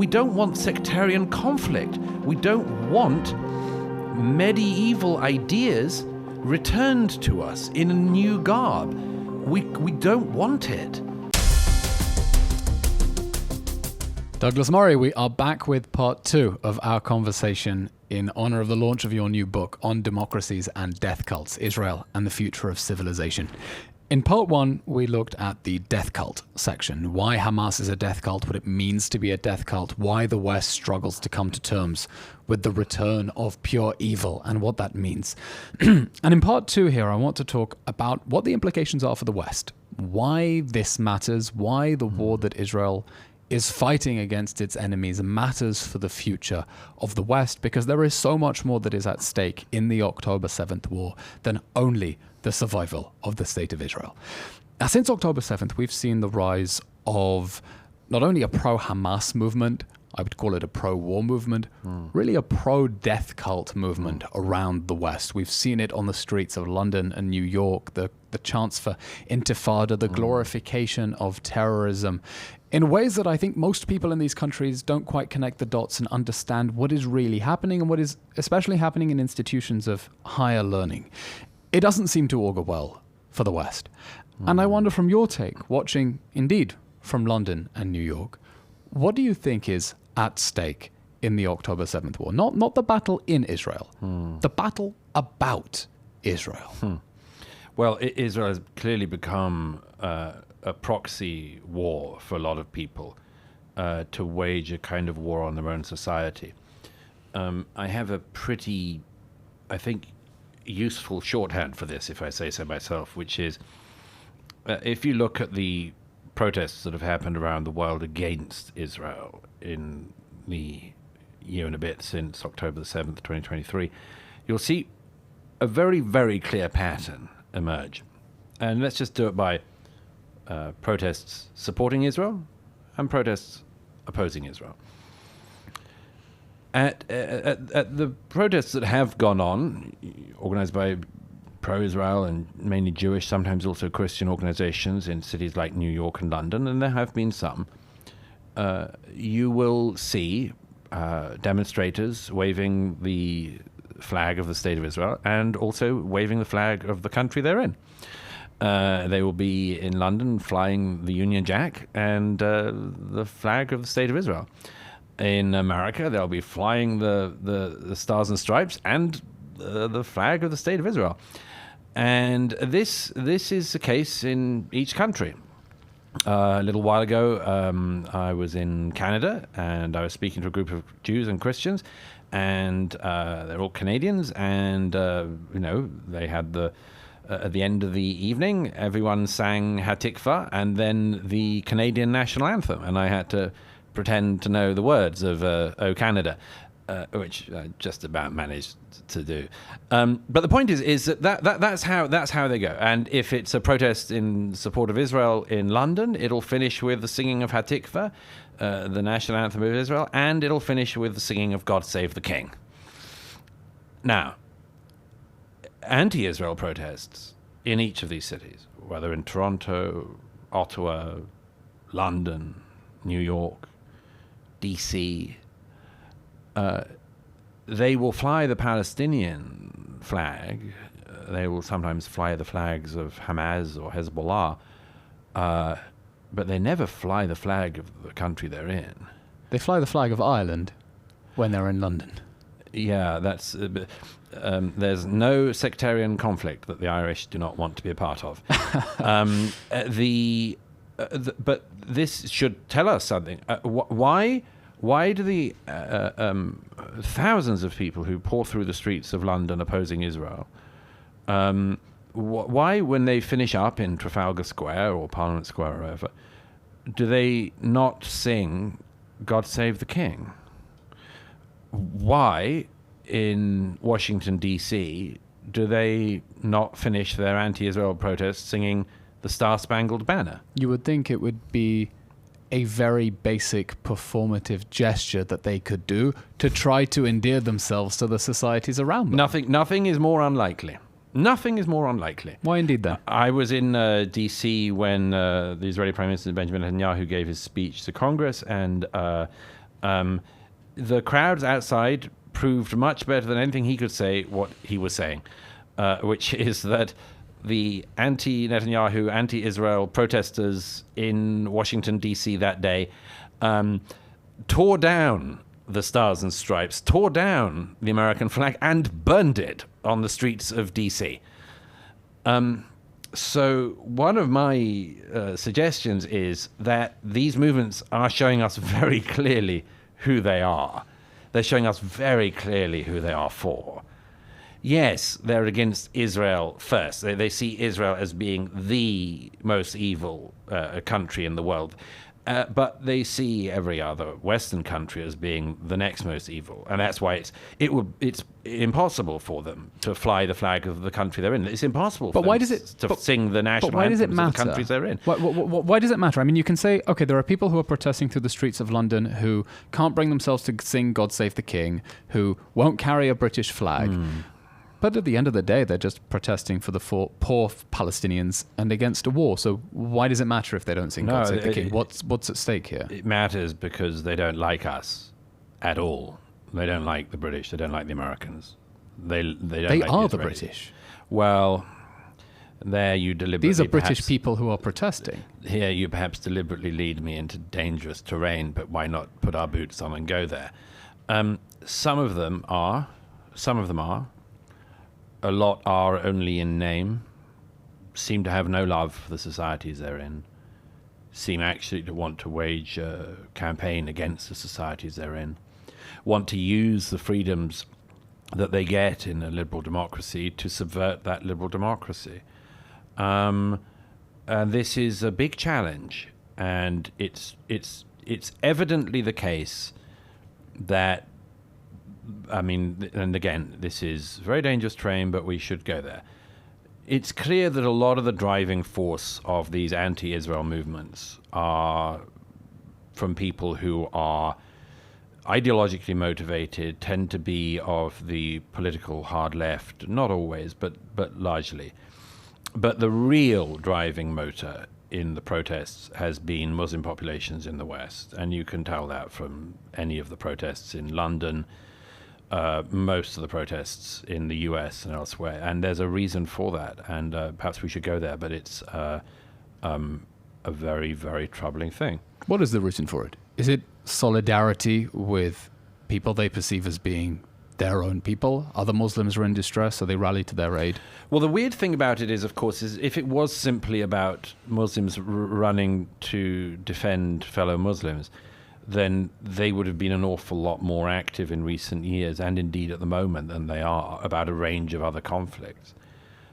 We don't want sectarian conflict. We don't want medieval ideas returned to us in a new garb. We don't want it. Douglas Murray, we are back with part 2 of our conversation in honor of the launch of your new book on democracies and death cults, Israel and the Future of Civilization. In part 1, we looked at the death cult section, why Hamas is a death cult, what it means to be a death cult, why the West struggles to come to terms with the return of pure evil and what that means. And in part 2 here, I want to talk about what the implications are for the West, why this matters, why the war that Israel is fighting against its enemies matters for the future of the West, because there is so much more that is at stake in the October 7th war than only the survival of the State of Israel. Now, since October 7th, we've seen the rise of not only a pro-Hamas movement, I would call it a pro-war movement, really a pro-death cult movement around the West. We've seen it on the streets of London and New York, the chants for intifada, the glorification of terrorism, in ways that I think most people in these countries don't quite connect the dots and understand what is really happening and what is especially happening in institutions of higher learning. It doesn't seem to augur well for the West. And I wonder, from your take, watching indeed from London and New York, what do you think is at stake in the October 7th war? Not the battle in Israel, the battle about Israel. Well, Israel has clearly become a proxy war for a lot of people to wage a kind of war on their own society. I have a pretty, I think, useful shorthand for this, if I say so myself, which is if you look at the protests that have happened around the world against Israel in the year and a bit since October the 7th, 2023, you'll see a very, very clear pattern emerge. And let's just do it by protests supporting Israel and protests opposing Israel. At the protests that have gone on, organized by pro-Israel and mainly Jewish, sometimes also Christian organizations in cities like New York and London, and there have been some, you will see demonstrators waving the flag of the State of Israel and also waving the flag of the country they're in. They will be in London flying the Union Jack and the flag of the State of Israel. In America, they'll be flying the Stars and Stripes and the flag of the State of Israel. And this is the case in each country. A little while ago, I was in Canada, and I was speaking to a group of Jews and Christians, and they're all Canadians, and they had at the end of the evening, everyone sang Hatikva and then the Canadian national anthem, and I had to pretend to know the words of O Canada, which I just about managed to do. But the point is that's how they go. And if it's a protest in support of Israel in London, it'll finish with the singing of Hatikva, the national anthem of Israel, and it'll finish with the singing of God Save the King. Now, anti-Israel protests in each of these cities, whether in Toronto, Ottawa, London, New York, DC, they will fly the Palestinian flag. They will sometimes fly the flags of Hamas or Hezbollah, but they never fly the flag of the country they're in. They fly the flag of Ireland when they're in London. Yeah, that's. There's no sectarian conflict that the Irish do not want to be a part of. But this should tell us something. Why do the thousands of people who pour through the streets of London opposing Israel, why, when they finish up in Trafalgar Square or Parliament Square or wherever, do they not sing God Save the King? Why, in Washington, D.C., do they not finish their anti-Israel protests singing the Star-Spangled Banner? You would think it would be a very basic performative gesture that they could do to try to endear themselves to the societies around them. Nothing is more unlikely. Nothing is more unlikely. Why indeed then? I was in D.C. when the Israeli Prime Minister Benjamin Netanyahu gave his speech to Congress, and The crowds outside proved much better than anything he could say what he was saying, which is that the anti-Netanyahu, anti-Israel protesters in Washington, D.C. that day tore down the Stars and Stripes, tore down the American flag, and burned it on the streets of D.C. So one of my suggestions is that these movements are showing us very clearly who they are. They're showing us very clearly who they are for. Yes, they're against Israel first. They see Israel as being the most evil country in the world. But they see every other Western country as being the next most evil. And that's why it's impossible for them to fly the flag of the country they're in. It's impossible for them to sing the national anthems of the countries they're in. Why does it matter? I mean, you can say, okay, there are people who are protesting through the streets of London who can't bring themselves to sing God Save the King, who won't carry a British flag. But at the end of the day, they're just protesting for the poor Palestinians and against a war. So why does it matter if they don't sing God Save the King? What's at stake here? It matters because they don't like us at all. They don't like the British. They don't like the Americans. They are the British. Well, there you deliberately... These are British people who are protesting. Here you perhaps deliberately lead me into dangerous terrain, but why not put our boots on and go there? Some of them are. A lot are only in name, seem to have no love for the societies they're in, seem actually to want to wage a campaign against the societies they're in, want to use the freedoms that they get in a liberal democracy to subvert that liberal democracy. And this is a big challenge, and it's evidently the case that, I mean, and again, this is very dangerous terrain, but we should go there. It's clear that a lot of the driving force of these anti-Israel movements are from people who are ideologically motivated, tend to be of the political hard left, not always, but largely. But the real driving motor in the protests has been Muslim populations in the West, and you can tell that from any of the protests in London, most of the protests in the US and elsewhere, and there's a reason for that, and perhaps we should go there, but it's a very, very troubling thing. What is the reason for it? Is it solidarity with people they perceive as being their own people? Other Muslims are in distress, so they rally to their aid? Well, the weird thing about it is, of course, is if it was simply about Muslims running to defend fellow Muslims, then they would have been an awful lot more active in recent years, and indeed at the moment, than they are about a range of other conflicts.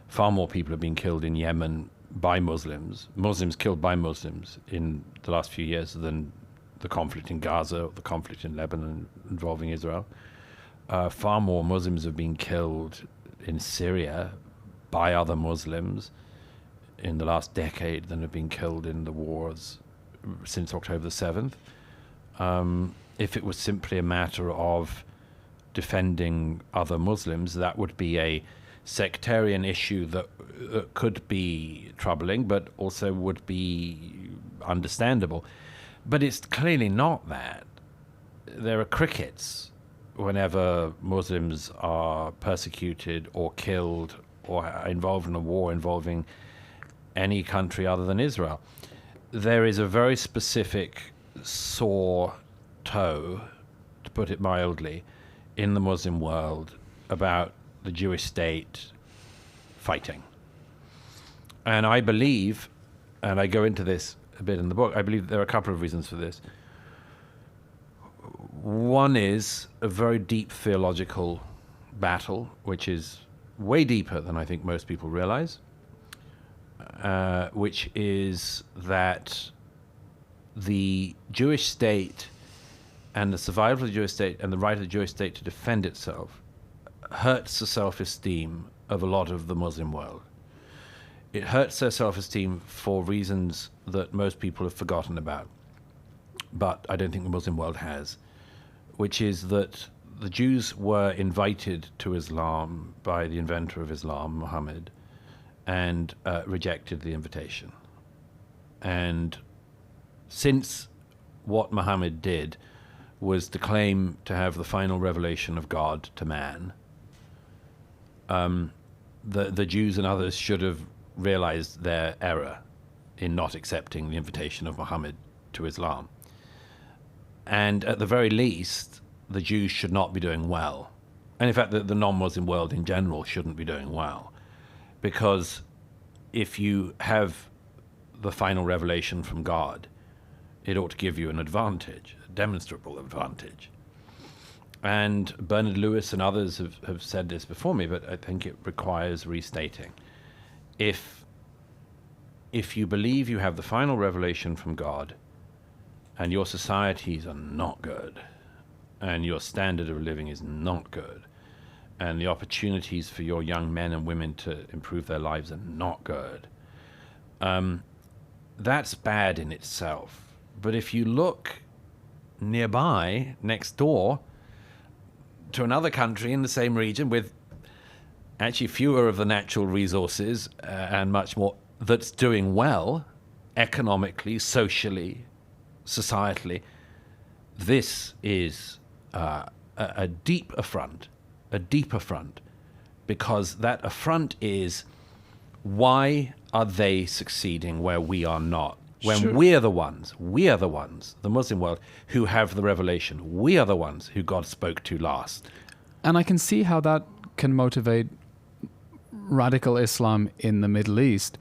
Far more people have been killed in Yemen by Muslims, Muslims killed by Muslims in the last few years than the conflict in Gaza or the conflict in Lebanon involving Israel. Far more Muslims have been killed in Syria by other Muslims in the last decade than have been killed in the wars since October the 7th. If it was simply a matter of defending other Muslims, that would be a sectarian issue that could be troubling, but also would be understandable. But it's clearly not that. There are crickets whenever Muslims are persecuted or killed or involved in a war involving any country other than Israel. There is a very specific sore toe, to put it mildly, in the Muslim world about the Jewish state fighting. And I believe, and I go into this a bit in the book, I believe there are a couple of reasons for this. One is a very deep theological battle, which is way deeper than I think most people realize, which is that the Jewish state and the survival of the Jewish state and the right of the Jewish state to defend itself hurts the self-esteem of a lot of the Muslim world. It hurts their self-esteem for reasons that most people have forgotten about, but I don't think the Muslim world has, which is that the Jews were invited to Islam by the inventor of Islam, Muhammad, and rejected the invitation. And since what Muhammad did was to claim to have the final revelation of God to man, the Jews and others should have realized their error in not accepting the invitation of Muhammad to Islam. And at the very least, the Jews should not be doing well. And in fact, the non-Muslim world in general shouldn't be doing well. Because if you have the final revelation from God, it ought to give you an advantage, a demonstrable advantage. And Bernard Lewis and others have said this before me, but I think it requires restating. If you believe you have the final revelation from God, and your societies are not good, and your standard of living is not good, and the opportunities for your young men and women to improve their lives are not good, that's bad in itself. But if you look nearby, next door, to another country in the same region with actually fewer of the natural resources and much more, that's doing well economically, socially, societally, this is a deep affront, because that affront is, why are they succeeding where we are not? When Sure. we are the ones, the Muslim world, who have the revelation. We are the ones who God spoke to last. And I can see how that can motivate radical Islam in the Middle East.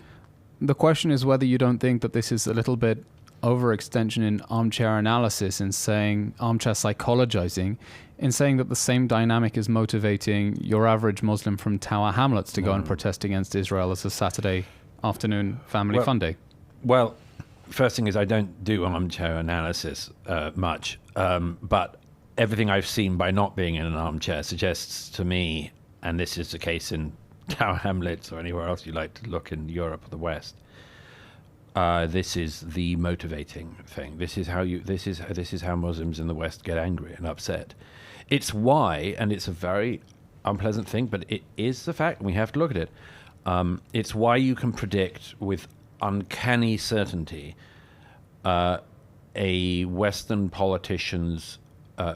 The question is whether you don't think that this is a little bit overextension in armchair analysis and saying, armchair psychologizing, in saying that the same dynamic is motivating your average Muslim from Tower Hamlets to go and protest against Israel as a Saturday afternoon family fun day. Well, first thing is, I don't do armchair analysis much, but everything I've seen by not being in an armchair suggests to me, and this is the case in Tower Hamlets or anywhere else you like to look in Europe or the West, this is the motivating thing. This is how Muslims in the West get angry and upset. It's why, and it's a very unpleasant thing, but it is the fact, and we have to look at it. It's why you can predict with uncanny certainty a Western politician's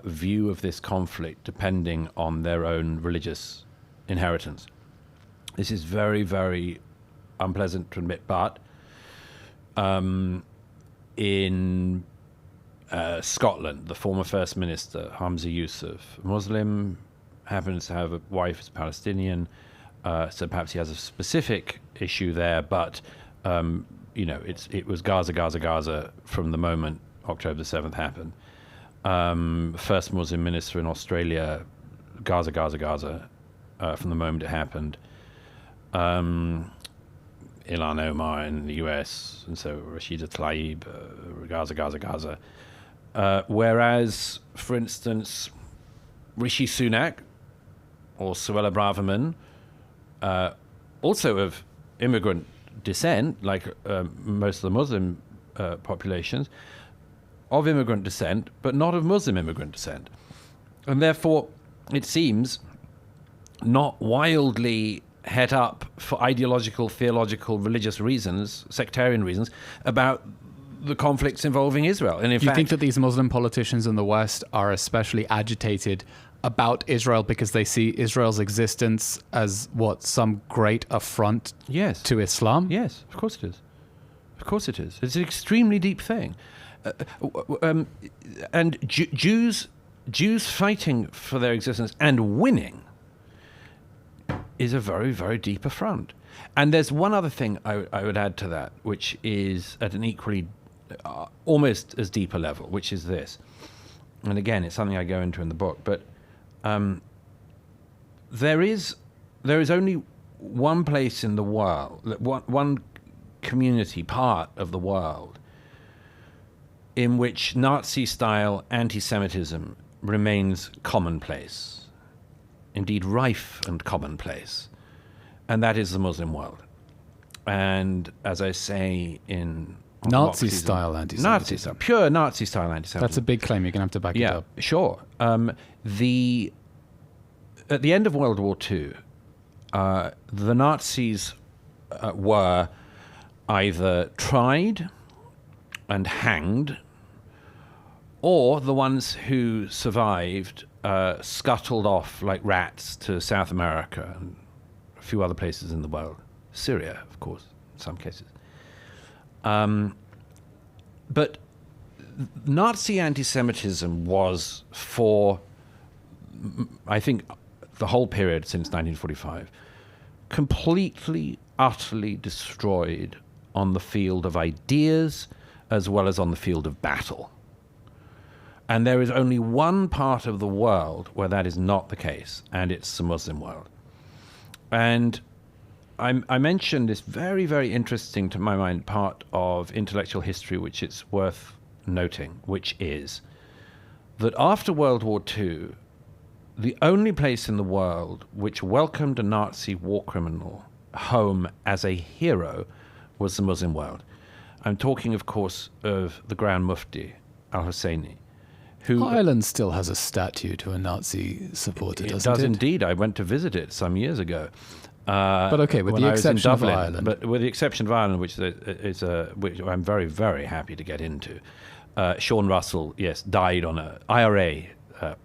view of this conflict depending on their own religious inheritance. This is very, very unpleasant to admit, but in Scotland, the former First Minister, Hamza Yusuf, Muslim, happens to have a wife who's Palestinian, so perhaps he has a specific issue there, but it was Gaza, Gaza, Gaza from the moment October 7th happened. First Muslim minister in Australia, Gaza, Gaza, Gaza, from the moment it happened. Ilhan Omar in the US, and so Rashida Tlaib, Gaza, Gaza, Gaza. Whereas, for instance, Rishi Sunak or Suella Braverman, also of immigrant descent, like most of the Muslim populations, of immigrant descent, but not of Muslim immigrant descent. And therefore, it seems not wildly het up for ideological, theological, religious reasons, sectarian reasons, about the conflicts involving Israel. And in fact, think that these Muslim politicians in the West are especially agitated about Israel because they see Israel's existence as some great affront yes, to Islam? Yes, of course it is. Of course it is. It's an extremely deep thing. And Jews fighting for their existence and winning is a very, very deep affront. And there's one other thing I would add to that, which is at an equally, almost as deep a level, which is this. And again, it's something I go into in the book, but there is only one place in the world, one community, part of the world, in which Nazi-style anti-Semitism remains commonplace, indeed rife and commonplace, and that is the Muslim world. And as I say in Nazi-style anti-Semitism. Pure Nazi-style anti-Semitism. That's a big claim. You're going to have to back it up. Yeah, sure. At the end of World War II, the Nazis were either tried and hanged or the ones who survived scuttled off like rats to South America and a few other places in the world. Syria, of course, in some cases. But Nazi anti-Semitism was, for, I think, the whole period since 1945, completely, utterly destroyed on the field of ideas as well as on the field of battle. And there is only one part of the world where that is not the case, and it's the Muslim world. And I mentioned this very, very interesting, to my mind, part of intellectual history, which it's worth noting, which is that after World War II, the only place in the world which welcomed a Nazi war criminal home as a hero was the Muslim world. I'm talking, of course, of the Grand Mufti, al-Husseini, who... Ireland still has a statue to a Nazi supporter, doesn't it? It does indeed. I went to visit it some years ago. But okay, with the exception of Ireland. But with the exception of Ireland, which which I'm very, very happy to get into. Sean Russell, yes, died on a IRA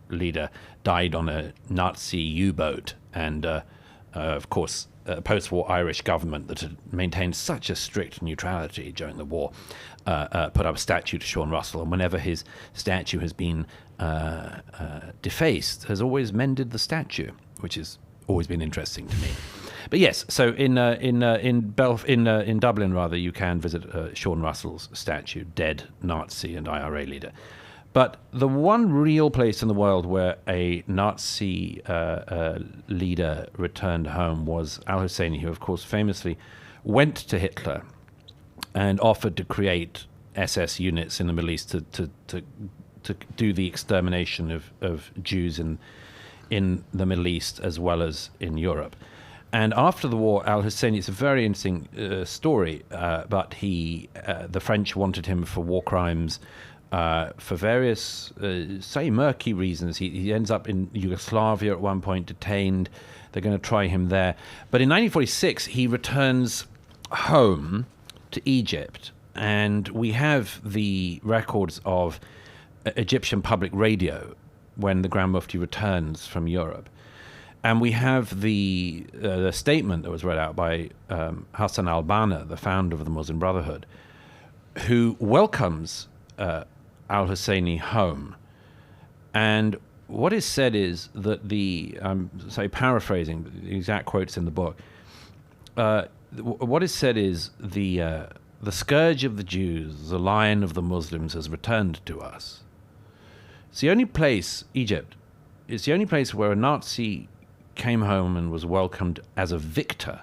leader, died on a Nazi U-boat, and of course, post-war Irish government that had maintained such a strict neutrality during the war put up a statue to Sean Russell, and whenever his statue has been defaced, has always mended the statue, which has always been interesting to me. But yes, so in Dublin, rather, you can visit Sean Russell's statue, dead Nazi and IRA leader. But the one real place in the world where a Nazi leader returned home was al-Husseini, who, of course, famously went to Hitler and offered to create SS units in the Middle East to do the extermination of Jews in the Middle East as well as in Europe. And after the war, al-Husseini, it's a very interesting story, but the French wanted him for war crimes for various, say, murky reasons. He ends up in Yugoslavia at one point, detained. They're going to try him there. But in 1946, he returns home to Egypt, and we have the records of Egyptian public radio when the Grand Mufti returns from Europe. And we have the statement that was read out by Hassan al-Banna, the founder of the Muslim Brotherhood, who welcomes al-Husseini home. And what is said is that I'm paraphrasing the exact quotes in the book. What is said is the scourge of the Jews, the lion of the Muslims, has returned to us. It's the only place, Egypt, it's the only place where a Nazi came home and was welcomed as a victor.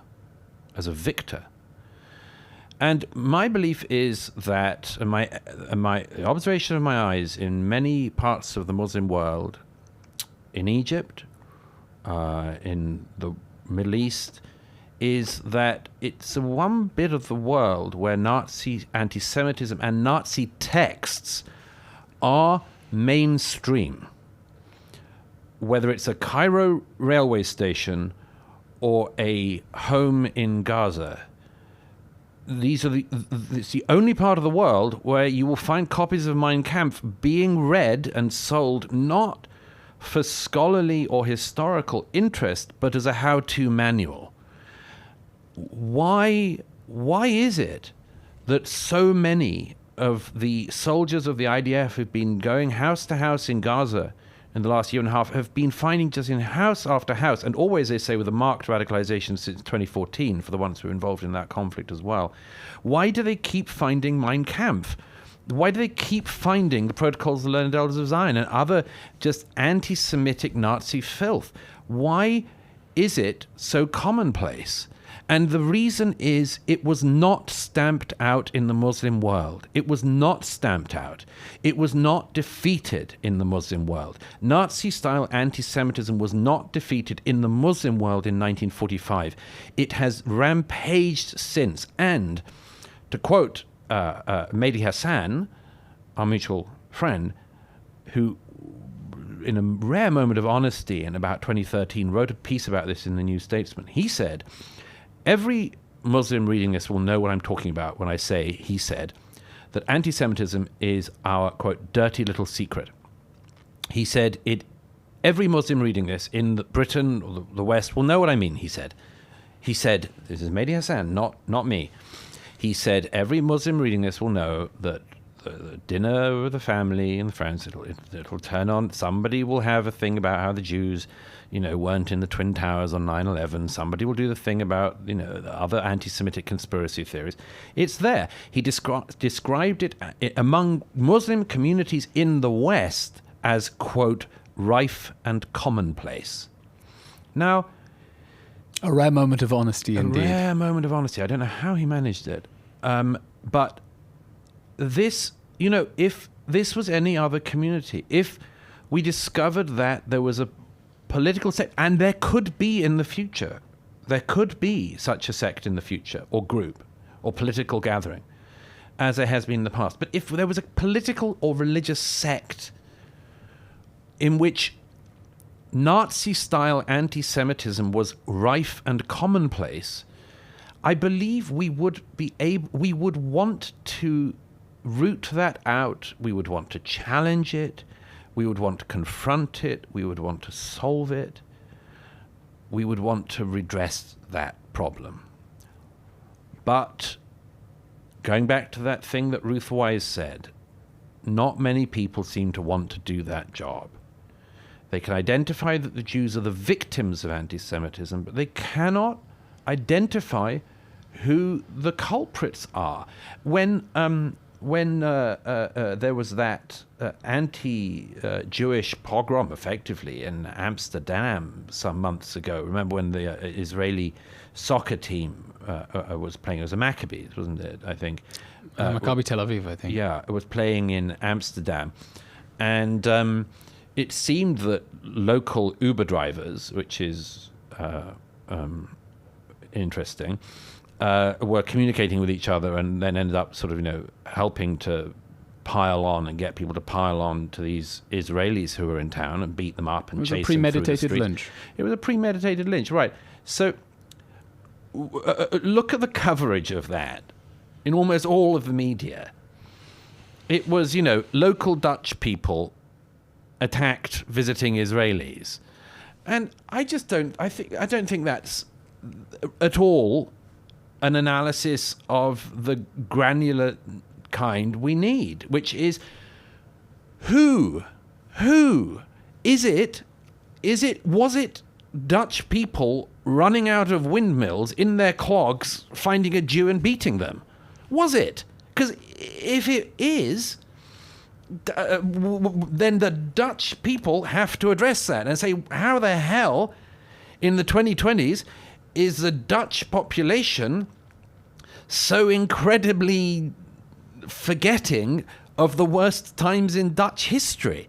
And my belief is that, and my observation of my eyes in many parts of the Muslim world, in Egypt, in the Middle East, is that it's the one bit of the world where Nazi anti-Semitism and Nazi texts are mainstream. Whether it's a Cairo railway station or a home in Gaza, it's the only part of the world where you will find copies of Mein Kampf being read and sold not for scholarly or historical interest, but as a how-to manual. Why is it that so many of the soldiers of the IDF who've been going house to house in Gaza in the last year and a half have been finding, just in house after house, and always, they say, with a marked radicalization since 2014 for the ones who are involved in that conflict as well? Why do they keep finding Mein Kampf? Why do they keep finding the Protocols of the Learned Elders of Zion and other just anti-Semitic Nazi filth? Why is it so commonplace? And the reason is it was not stamped out in the Muslim world. It was not stamped out. It was not defeated in the Muslim world. Nazi-style anti-Semitism was not defeated in the Muslim world in 1945. It has rampaged since. And to quote Mehdi Hassan, our mutual friend, who in a rare moment of honesty in about 2013 wrote a piece about this in the New Statesman, he said, every Muslim reading this will know what I'm talking about when I say, he said, that anti-Semitism is our, quote, dirty little secret. He said, every Muslim reading this in Britain or the West will know what I mean, he said. He said, this is Mehdi Hassan, not me. He said, every Muslim reading this will know that the dinner with the family and the friends, it'll turn on. Somebody will have a thing about how the Jews, weren't in the Twin Towers on 9/11. Somebody will do the thing about, the other anti-Semitic conspiracy theories. It's there. He described it among Muslim communities in the West as, quote, rife and commonplace. Now, a rare moment of honesty, indeed. A rare moment of honesty. I don't know how he managed it. But this, if this was any other community, if we discovered that there was a political sect, and there could be in the future, there could be such a sect in the future, or group, or political gathering, as there has been in the past. But if there was a political or religious sect in which Nazi-style anti-Semitism was rife and commonplace, I believe we would want to root that out. We would want to challenge it. We would want to confront it. We would want to solve it. We would want to redress that problem. But going back to that thing that Ruth Wise said, not many people seem to want to do that job. They can identify that the Jews are the victims of anti-Semitism, but they cannot identify who the culprits are. When there was that anti-Jewish pogrom, effectively, in Amsterdam some months ago, remember when the Israeli soccer team was playing? It was the Maccabees, wasn't it, I think? Maccabi Tel Aviv, I think. Yeah, it was playing in Amsterdam. And it seemed that local Uber drivers, which is interesting, were communicating with each other and then ended up sort of, helping to pile on and get people to pile on to these Israelis who were in town and beat them up and chase them through the streets. It was a premeditated lynch. It was a premeditated lynch, right. So look at the coverage of that in almost all of the media. It was, local Dutch people attacked visiting Israelis. And I don't think that's at all an analysis of the granular kind we need, which is who was it Dutch people running out of windmills in their clogs, finding a Jew and beating them? Was it? Because if it is, then the Dutch people have to address that and say, how the hell in the 2020s is the Dutch population so incredibly forgetting of the worst times in Dutch history?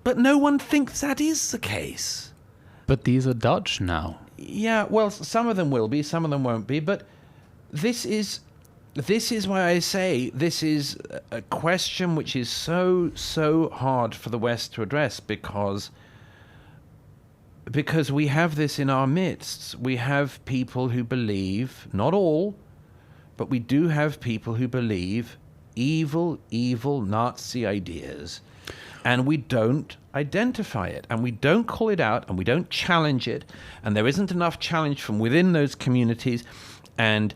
But no one thinks that is the case. But these are Dutch now. Yeah, well, some of them will be, some of them won't be, but this is why I say this is a question which is so hard for the West to address, because we have this in our midst. We have people who believe, not all, but we do have people who believe evil Nazi ideas, and we don't identify it, and we don't call it out, and we don't challenge it, and there isn't enough challenge from within those communities. And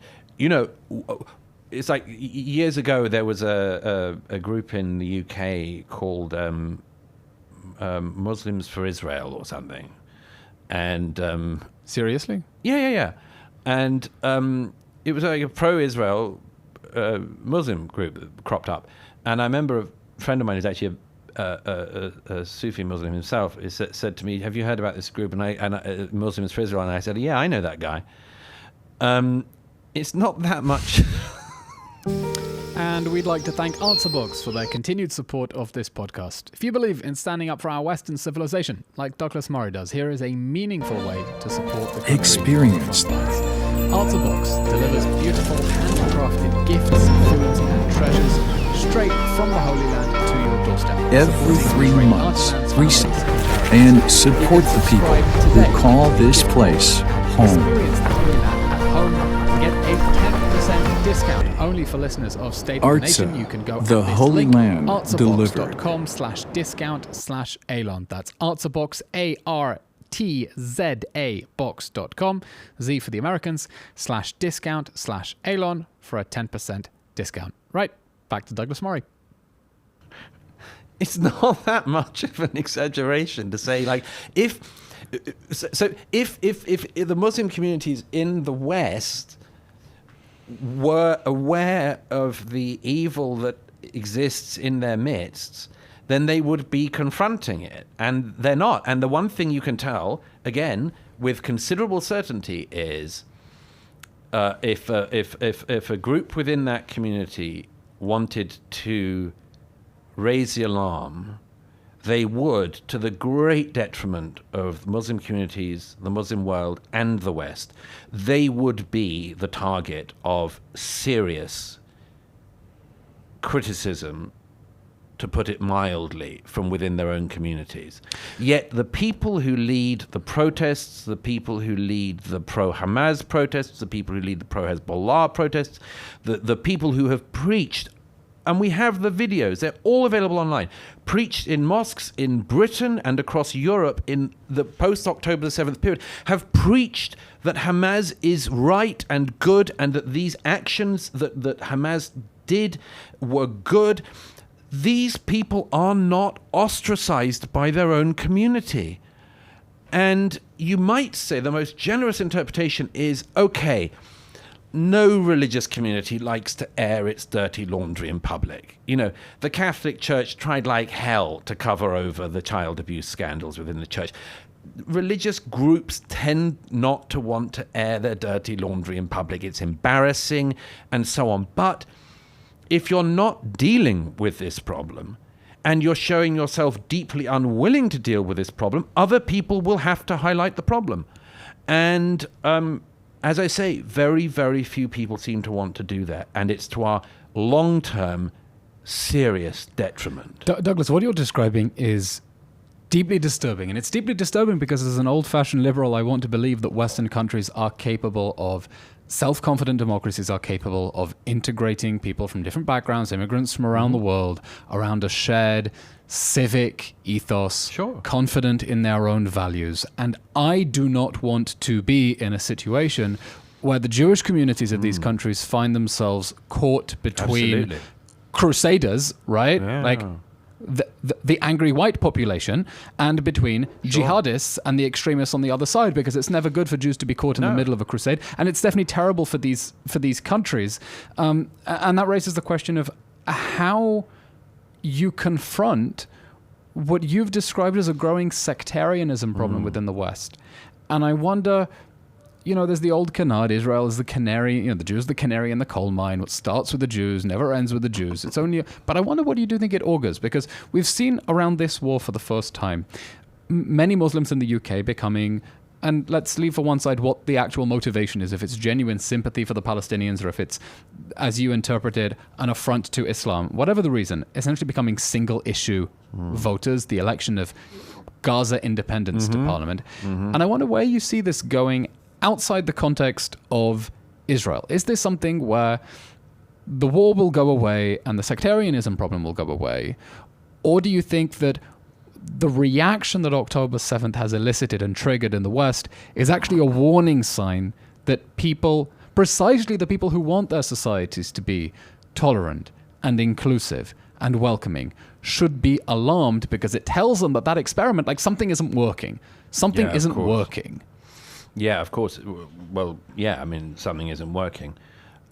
it's like years ago there was a group in the UK called Muslims for Israel or something, and seriously, yeah, and it was like a pro-Israel Muslim group that cropped up, and I remember a friend of mine who's actually a Sufi Muslim himself said to me, "Have you heard about this group?" And Muslims for Israel, and I said, "Yeah, I know that guy." It's not that much. And we'd like to thank Answer Books for their continued support of this podcast. If you believe in standing up for our Western civilization, like Douglas Murray does, here is a meaningful way to support the country. Experience. Answer Books delivers beautiful, handcrafted gifts, foods, and treasures straight from the Holy Land to your doorstep. Every 3 months, reset and support the people who call this place home. Experience the Holy Land at home. Get a 10% discount only for listeners of State of the Nation. You can go the at this Holy link, Land delivered. artzabox.com/discount/Elon. That's artzabox, ARTZA box.com, Z for the Americans, /discount/Elon for a 10% discount. Right, back to Douglas Murray. It's not that much of an exaggeration to say, like, if the Muslim communities in the West were aware of the evil that exists in their midst, then they would be confronting it, and they're not. And the one thing you can tell, again, with considerable certainty, is if a group within that community wanted to raise the alarm, they would, to the great detriment of Muslim communities, the Muslim world, and the West, they would be the target of serious criticism, to put it mildly, from within their own communities. Yet the people who lead the protests, the people who lead the pro-Hamas protests, the people who lead the pro-Hezbollah protests, the people who have preached, and we have the videos, they're all available online, preached in mosques in Britain and across Europe in the post-October the 7th period, have preached that Hamas is right and good, and that these actions that Hamas did were good. These people are not ostracized by their own community. And you might say the most generous interpretation is, okay, no religious community likes to air its dirty laundry in public. You know, the Catholic Church tried like hell to cover over the child abuse scandals within the church. Religious groups tend not to want to air their dirty laundry in public. It's embarrassing and so on. But if you're not dealing with this problem, and you're showing yourself deeply unwilling to deal with this problem, other people will have to highlight the problem. And as I say, very, very few people seem to want to do that. And it's to our long-term, serious detriment. Douglas, what you're describing is deeply disturbing. And it's deeply disturbing because as an old-fashioned liberal, I want to believe that Western countries are capable of, self-confident democracies are capable of integrating people from different backgrounds, immigrants from around the world, around a shared civic ethos, confident in their own values. And I do not want to be in a situation where the Jewish communities of these countries find themselves caught between crusaders, right? Yeah. Like the angry white population, and between jihadists and the extremists on the other side, because it's never good for Jews to be caught in the middle of a crusade, and it's definitely terrible for these countries. And that raises the question of how you confront what you've described as a growing sectarianism problem within the West. And I wonder, you know, there's the old canard, Israel is the canary, you know, the Jews, the canary in the coal mine. What starts with the Jews never ends with the Jews. It's only, but I wonder, what do you think it augurs? Because we've seen around this war for the first time, many Muslims in the UK becoming, and let's leave for one side what the actual motivation is, if it's genuine sympathy for the Palestinians or if it's, as you interpreted, an affront to Islam, whatever the reason, essentially becoming single issue voters, the election of Gaza independence to parliament. And I wonder where you see this going outside the context of Israel. Is this something where the war will go away and the sectarianism problem will go away? Or do you think that the reaction that October 7th has elicited and triggered in the West is actually a warning sign that people, precisely the people who want their societies to be tolerant and inclusive and welcoming, should be alarmed because it tells them that that experiment, like something isn't working. Something isn't working. Yeah, of course. Well, yeah, I mean, something isn't working.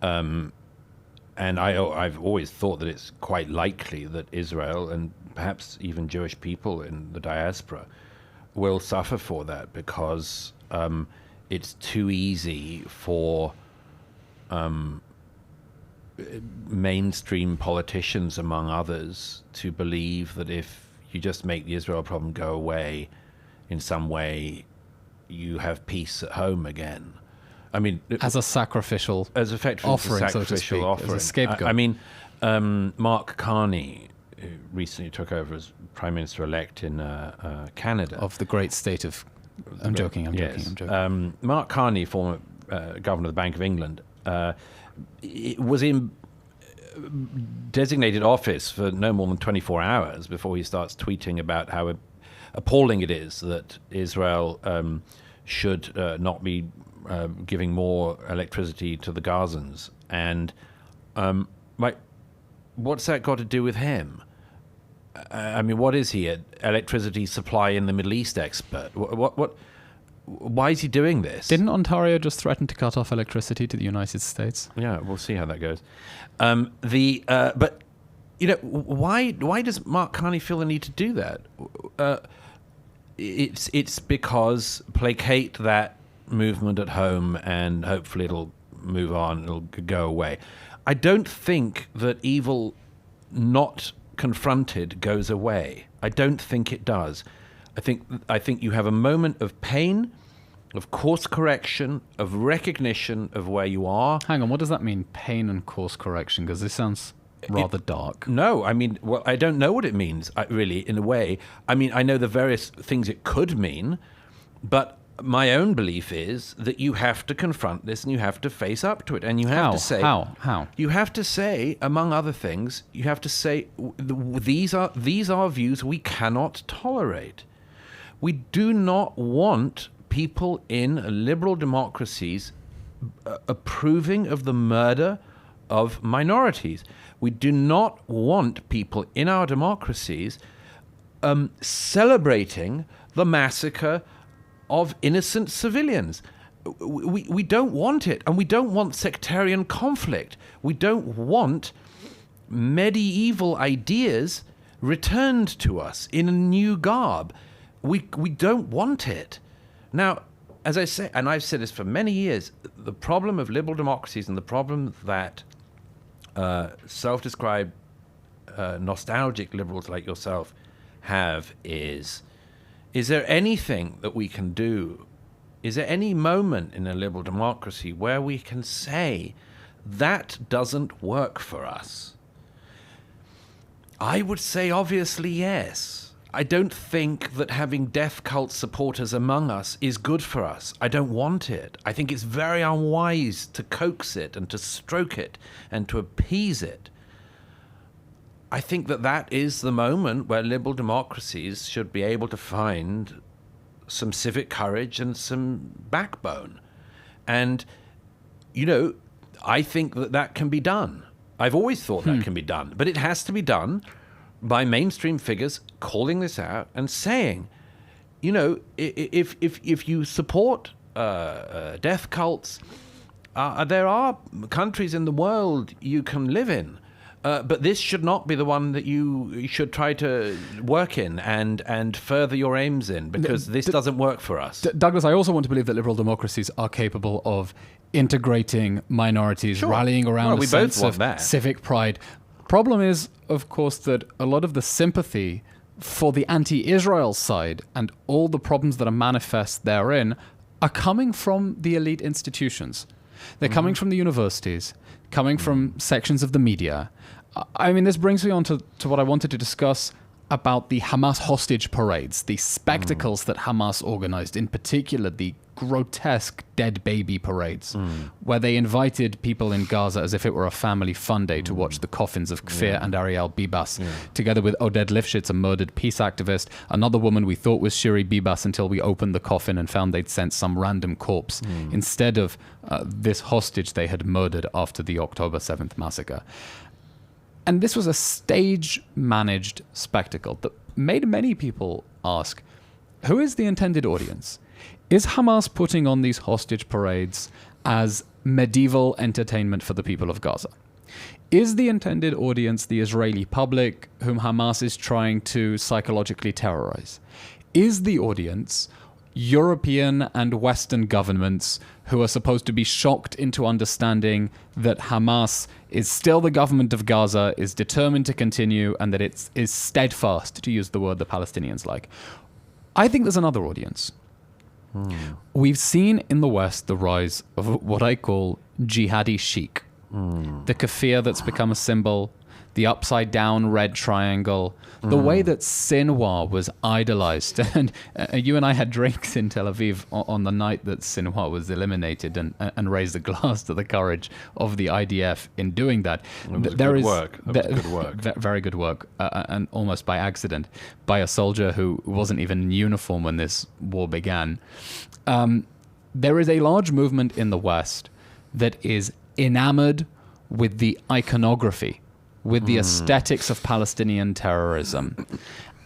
And I've always thought that it's quite likely that Israel and perhaps even Jewish people in the diaspora will suffer for that, because it's too easy for mainstream politicians, among others, to believe that if you just make the Israel problem go away in some way, you have peace at home again. I mean, as a sacrificial, as effectively offering, as a sacrificial so to speak, offering. as a scapegoat. I mean, Mark Carney, who recently took over as Prime Minister-elect in Canada. Of the great state of... I'm joking. Mark Carney, former governor of the Bank of England, was in designated office for no more than 24 hours before he starts tweeting about how appalling it is that Israel should not be giving more electricity to the Gazans. And what's that got to do with him? I mean, what is he, an electricity supply in the Middle East expert? Why is he doing this? Didn't Ontario just threaten to cut off electricity to the United States? Yeah, we'll see how that goes. But why does Mark Carney feel the need to do that? It's because placate that movement at home, and hopefully it'll move on, it'll go away. I don't think that evil not confronted goes away. I don't think it does. I think you have a moment of pain, of course correction, of recognition of where you are. Hang on, what does that mean, pain and course correction? Because this sounds rather dark. No, I mean, well, I don't know what it means, really, in a way. I mean, I know the various things it could mean, but my own belief is that you have to confront this and you have to face up to it. And you have to say... How? You have to say, among other things, you have to say, these are views we cannot tolerate. We do not want people in liberal democracies approving of the murder of minorities. We do not want people in our democracies celebrating the massacre of innocent civilians. We don't want it, and we don't want sectarian conflict. We don't want medieval ideas returned to us in a new garb. We don't want it. Now, as I say, and I've said this for many years, the problem of liberal democracies and the problem that self-described nostalgic liberals like yourself have is there anything that we can do? Is there any moment in a liberal democracy where we can say that doesn't work for us? I would say obviously yes. I don't think that having death cult supporters among us is good for us. I don't want it. I think it's very unwise to coax it and to stroke it and to appease it. I think that is the moment where liberal democracies should be able to find some civic courage and some backbone. And, I think that can be done. I've always thought that can be done. But it has to be done by mainstream figures calling this out and saying, if you support death cults, there are countries in the world you can live in. But this should not be the one that you should try to work in and further your aims in, because this doesn't work for us. Douglas, I also want to believe that liberal democracies are capable of integrating minorities, rallying around a sense of civic pride. Problem is, of course, that a lot of the sympathy for the anti-Israel side and all the problems that are manifest therein are coming from the elite institutions. They're coming from the universities, coming from sections of the media. I mean, this brings me on to what I wanted to discuss about the Hamas hostage parades, the spectacles that Hamas organized, in particular the grotesque dead baby parades, where they invited people in Gaza as if it were a family fun day to watch the coffins of Kfir and Ariel Bibas, together with Oded Lifshitz, a murdered peace activist, another woman we thought was Shiri Bibas until we opened the coffin and found they'd sent some random corpse instead of this hostage they had murdered after the October 7th massacre. And this was a stage-managed spectacle that made many people ask, who is the intended audience? Is Hamas putting on these hostage parades as medieval entertainment for the people of Gaza? Is the intended audience the Israeli public, whom Hamas is trying to psychologically terrorize? Is the audience European and Western governments who are supposed to be shocked into understanding that Hamas is still the government of Gaza, is determined to continue, and that it is steadfast, to use the word the Palestinians like? I think there's another audience. We've seen in the West the rise of what I call jihadi chic. The kafir that's become a symbol, the upside down red triangle, the way that Sinwar was idolized. And you and I had drinks in Tel Aviv on the night that Sinwar was eliminated, and raised a glass to the courage of the IDF in doing that. Good work. Very good work, and almost by accident, by a soldier who wasn't even in uniform when this war began. There is a large movement in the West that is enamored with the iconography, with the aesthetics of Palestinian terrorism.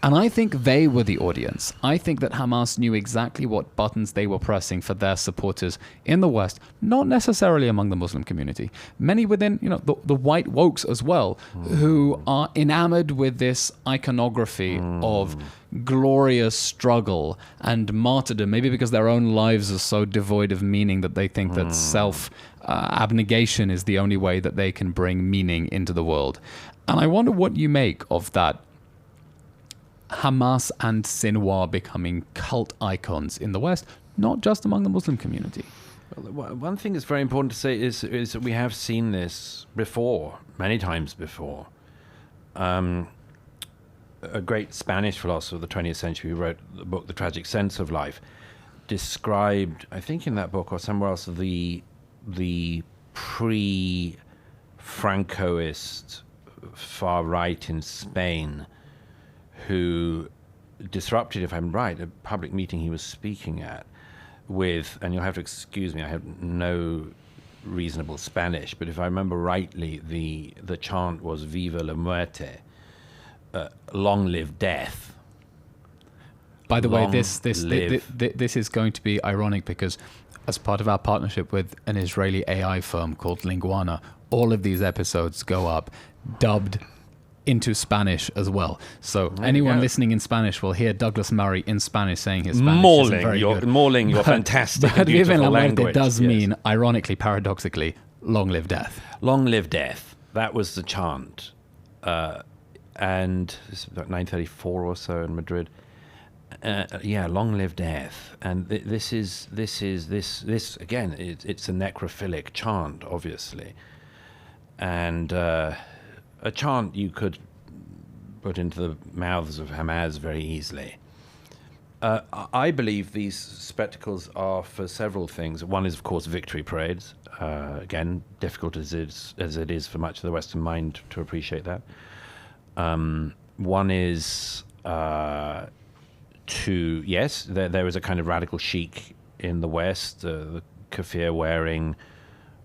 And I think they were the audience. I think that Hamas knew exactly what buttons they were pressing for their supporters in the West, not necessarily among the Muslim community. Many within, the white wokes as well, who are enamored with this iconography of glorious struggle and martyrdom, maybe because their own lives are so devoid of meaning that they think that abnegation is the only way that they can bring meaning into the world. And I wonder what you make of that Hamas and Sinwar becoming cult icons in the West, not just among the Muslim community. Well, one thing that's very important to say is that we have seen this before, many times before. A great Spanish philosopher of the 20th century who wrote the book The Tragic Sense of Life described, I think in that book or somewhere else, the pre-Francoist far right in Spain who disrupted, if I'm right, a public meeting he was speaking at with, and you'll have to excuse me, I have no reasonable Spanish, but if I remember rightly, the chant was "Viva la muerte," long live death. By the way, this is going to be ironic because as part of our partnership with an Israeli AI firm called Linguana, all of these episodes go up dubbed into Spanish as well. So anyone listening in Spanish will hear Douglas Murray in Spanish saying his Spanish isn't very good. Mauling your fantastic and But beautiful Viva la muerte language. does mean, ironically, paradoxically, long live death. Long live death. That was the chant. And this is about 934 or so in Madrid. Long live death. And this again, it's a necrophilic chant, obviously. And a chant you could put into the mouths of Hamas very easily. I believe these spectacles are for several things. One is, of course, victory parades. Again, difficult as it is for much of the Western mind to appreciate that. One is there is a kind of radical chic in the West, the keffiyeh wearing,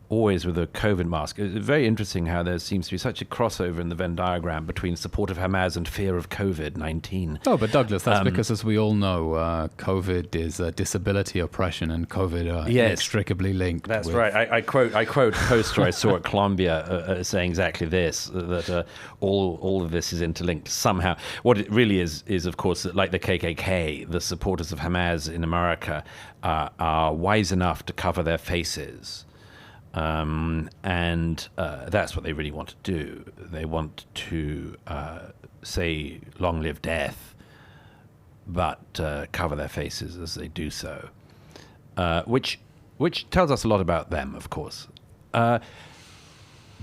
always with a COVID mask. It's very interesting how there seems to be such a crossover in the Venn diagram between support of Hamas and fear of COVID-19. Oh, but Douglas, that's because, as we all know, COVID is disability oppression, and COVID are inextricably linked. That's right. I quote a poster I saw at Columbia saying exactly this, that all of this is interlinked somehow. What it really is of course, that like the KKK, the supporters of Hamas in America are wise enough to cover their faces. And that's what they really want to do. They want to say long live death, but cover their faces as they do so, which tells us a lot about them, of course. But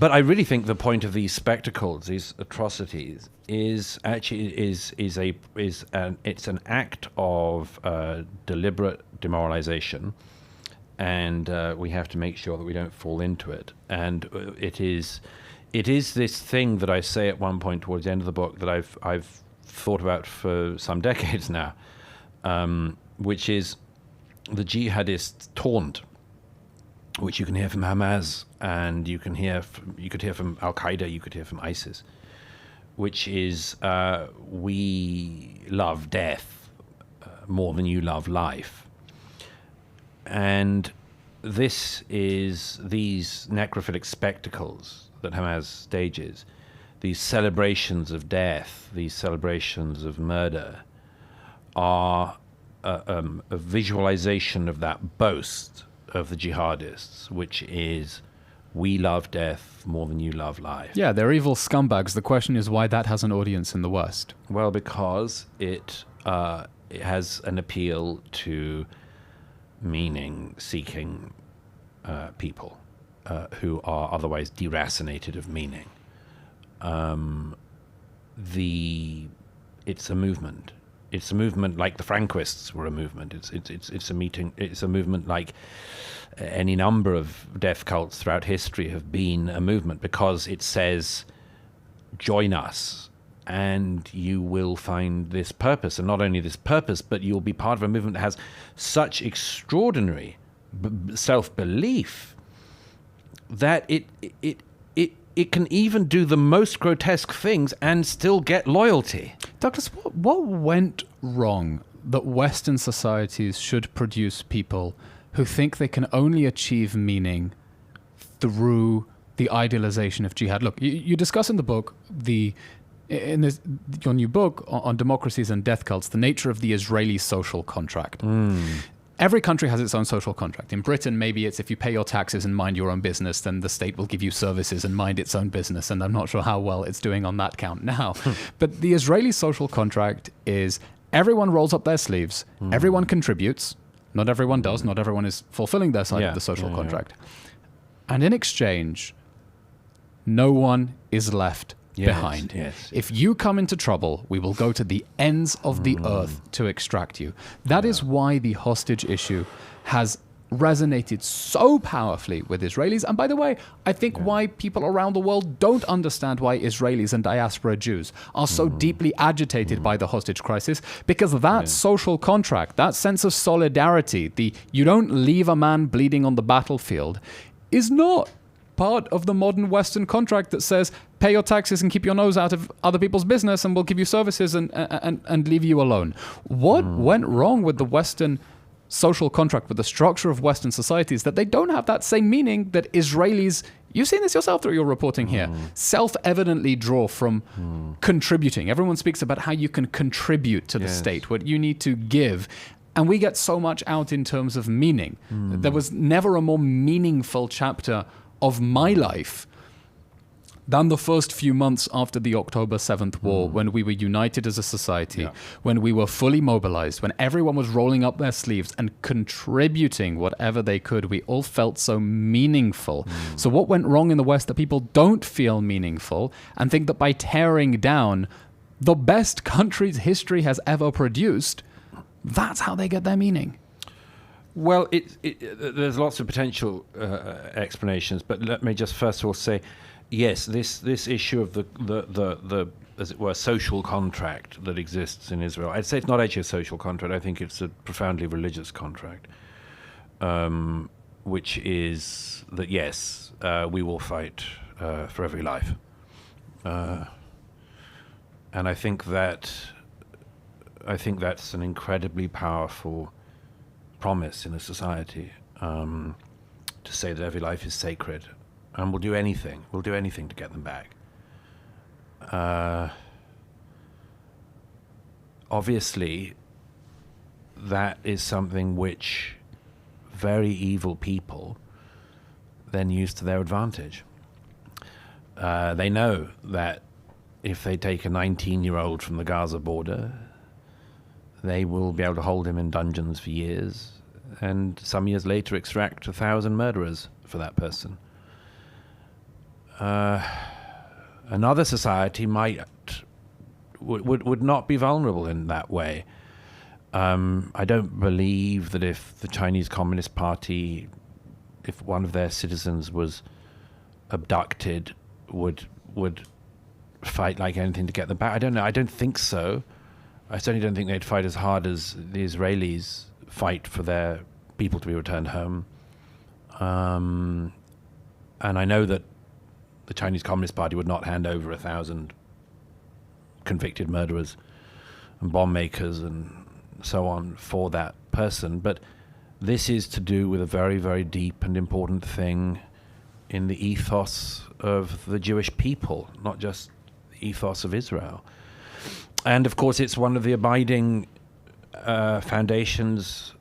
I really think the point of these spectacles, these atrocities, is actually it's an act of deliberate demoralization. And we have to make sure that we don't fall into it. And it is this thing that I say at one point towards the end of the book that I've thought about for some decades now, which is the jihadist taunt, which you can hear from Hamas, and you could hear from Al Qaeda, you could hear from ISIS, which is we love death more than you love life. And these necrophilic spectacles that Hamas stages, these celebrations of death, these celebrations of murder, are a visualization of that boast of the jihadists, which is, we love death more than you love life. Yeah, they're evil scumbags. The question is why that has an audience in the West. Well, because it has an appeal to meaning-seeking people who are otherwise deracinated of meaning. it's a movement. It's a movement like the Franquists were a movement. It's a movement like any number of death cults throughout history have been a movement, because it says, join us and you will find this purpose. And not only this purpose, but you'll be part of a movement that has such extraordinary self-belief that it can even do the most grotesque things and still get loyalty. Douglas, what went wrong that Western societies should produce people who think they can only achieve meaning through the idealization of jihad? Look, you discuss in the book your new book on democracies and death cults, the nature of the Israeli social contract. Every country has its own social contract. In Britain, maybe it's if you pay your taxes and mind your own business, then the state will give you services and mind its own business. And I'm not sure how well it's doing on that count now. But the Israeli social contract is everyone rolls up their sleeves, everyone contributes. Not everyone does. Not everyone is fulfilling their side of the social contract. And in exchange, no one is left behind. If you come into trouble, we will go to the ends of the earth to extract you. That is why the hostage issue has resonated so powerfully with Israelis. And by the way, I think why people around the world don't understand why Israelis and diaspora Jews are so deeply agitated by the hostage crisis, because that social contract, that sense of solidarity, you don't leave a man bleeding on the battlefield, is not part of the modern Western contract that says, pay your taxes and keep your nose out of other people's business and we'll give you services and leave you alone. What went wrong with the Western social contract, with the structure of Western societies, that they don't have that same meaning that Israelis, you've seen this yourself through your reporting here, self-evidently draw from contributing. Everyone speaks about how you can contribute to the state, what you need to give. And we get so much out in terms of meaning. There was never a more meaningful chapter of my life than the first few months after the October 7th war, when we were united as a society, when we were fully mobilized, when everyone was rolling up their sleeves and contributing whatever they could. We all felt so meaningful. So what went wrong in the West that people don't feel meaningful and think that by tearing down the best countries history has ever produced, that's how they get their meaning? Well, there's lots of potential explanations, but let me just first of all say, yes, this issue of the as it were social contract that exists in Israel. I'd say it's not actually a social contract. I think it's a profoundly religious contract, which is that yes, we will fight for every life, and I think that's an incredibly powerful promise in a society, to say that every life is sacred, and we'll do anything to get them back. Obviously, that is something which very evil people then use to their advantage. They know that if they take a 19-year-old from the Gaza border, they will be able to hold him in dungeons for years, and some years later extract 1,000 murderers for that person. Another society would not be vulnerable in that way. I don't believe that if the Chinese Communist Party, if one of their citizens was abducted, would fight like anything to get them back. I don't know. I don't think so. I certainly don't think they'd fight as hard as the Israelis fight for their people to be returned home. And I know that the Chinese Communist Party would not hand over 1,000 convicted murderers and bomb makers and so on for that person. But this is to do with a very, very deep and important thing in the ethos of the Jewish people, not just the ethos of Israel. And of course, it's one of the abiding foundations,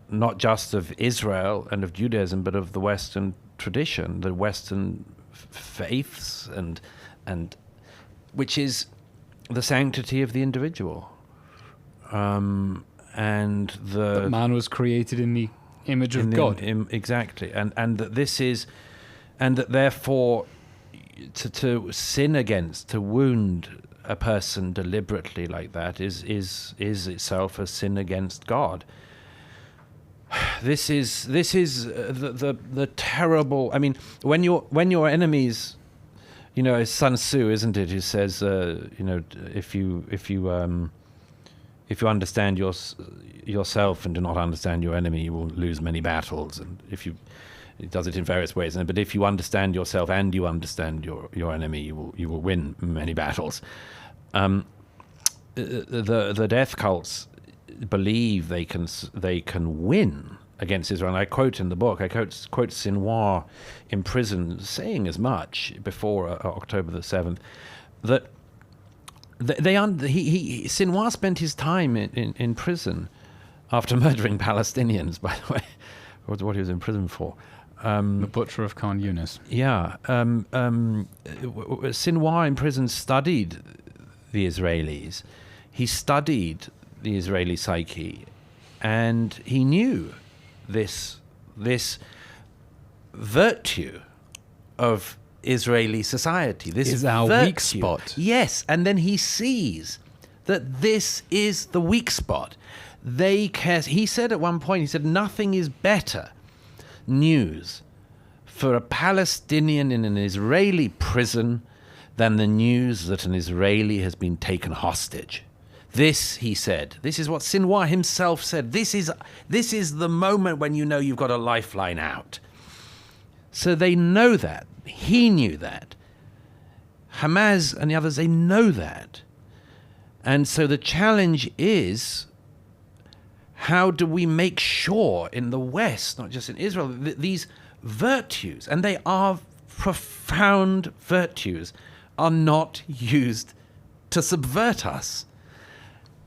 not just of Israel and of Judaism, but of the Western tradition, the Western faiths, and which is the sanctity of the individual. And that man was created in the image of God. Exactly, and that this is, and that therefore, to sin against, to wound a person deliberately like that is itself a sin against God. This is the terrible. I mean, when your enemies, it's Sun Tzu, isn't it, who says, if you understand yourself and do not understand your enemy, you will lose many battles. And it does it in various ways. But if you understand yourself and you understand your enemy, you will win many battles. The death cults believe they can win against Israel. And I quote in the book, I quote Sinwar in prison saying as much before October the 7th, that Sinwar spent his time in prison after murdering Palestinians, by the way, what he was in prison for. The butcher of Khan Yunis. Yeah. Sinwar in prison studied the Israelis. He studied the Israeli psyche, and he knew this virtue of Israeli society. This is our virtue. Weak spot. Yes, and then he sees that this is the weak spot. They care. He said at one point, nothing is better news for a Palestinian in an Israeli prison than the news that an Israeli has been taken hostage. This, he said, this is what Sinwar himself said. This is the moment when you've got a lifeline out. So they know that. He knew that. Hamas and the others, they know that. And so the challenge is, how do we make sure in the West, not just in Israel, these virtues, and they are profound virtues, are not used to subvert us?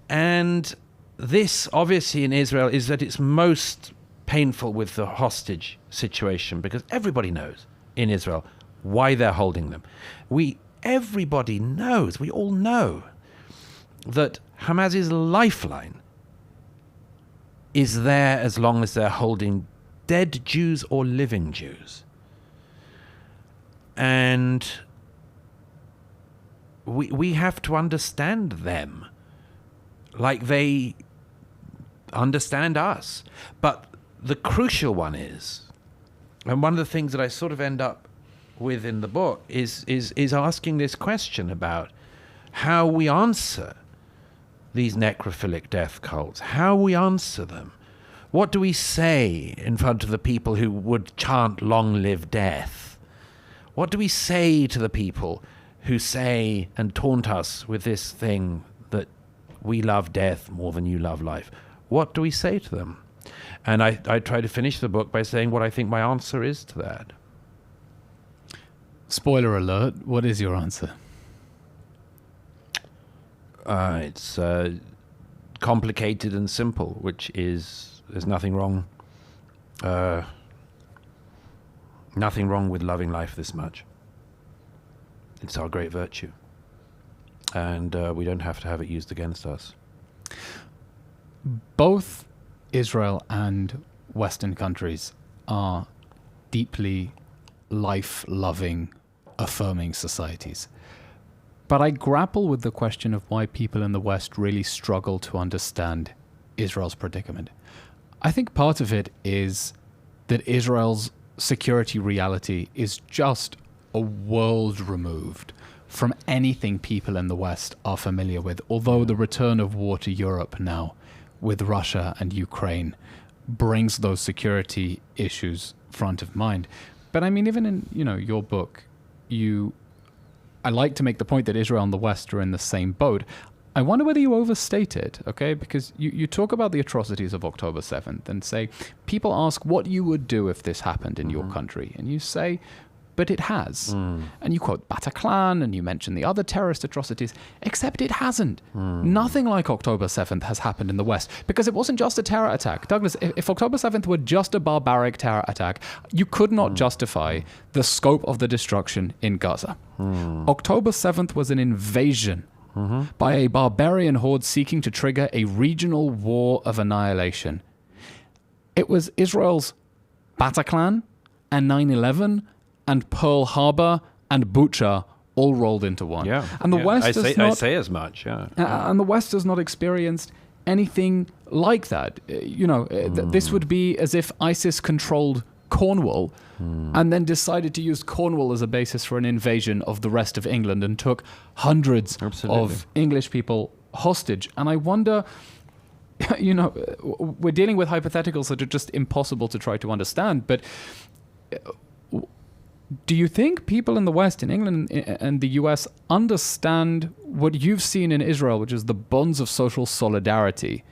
And this, obviously, in Israel is that it's most painful with the hostage situation, because everybody knows in Israel why they're holding them. Everybody knows, we all know, that Hamas's lifeline is there as long as they're holding dead Jews or living Jews. And we have to understand them like they understand us. But the crucial one is, and one of the things that I sort of end up with in the book is asking this question about how we answer these necrophilic death cults, how we answer them. What do we say in front of the people who would chant "Long live death"? What do we say to the people who say and taunt us with this thing that we love death more than you love life? What do we say to them? And I try to finish the book by saying what I think my answer is to that. Spoiler alert, what is your answer? It's complicated and simple, which is there's nothing wrong. Nothing wrong with loving life this much. It's our great virtue, and we don't have to have it used against us. Both Israel and Western countries are deeply life-loving, affirming societies. But I grapple with the question of why people in the West really struggle to understand Israel's predicament. I think part of it is that Israel's security reality is just a world removed from anything people in the West are familiar with, although the return of war to Europe now with Russia and Ukraine brings those security issues front of mind. But I mean, even in your book, I like to make the point that Israel and the West are in the same boat. I wonder whether you overstate it, okay? Because you talk about the atrocities of October 7th and say, people ask what you would do if this happened in your country. And you say, but it has. And you quote Bataclan and you mention the other terrorist atrocities, except it hasn't. Nothing like October 7th has happened in the West, because it wasn't just a terror attack. Douglas, if October 7th were just a barbaric terror attack, you could not justify the scope of the destruction in Gaza. October 7th was an invasion by a barbarian horde seeking to trigger a regional war of annihilation. It was Israel's Bataclan and 9/11 and Pearl Harbor and Bucha all rolled into one. Yeah. And the West I say as much, yeah. And the West has not experienced anything like that. This would be as if ISIS controlled Cornwall and then decided to use Cornwall as a basis for an invasion of the rest of England and took hundreds of English people hostage. And I wonder, we're dealing with hypotheticals that are just impossible to try to understand, but do you think people in the West, in England and the US, understand what you've seen in Israel, which is the bonds of social solidarity?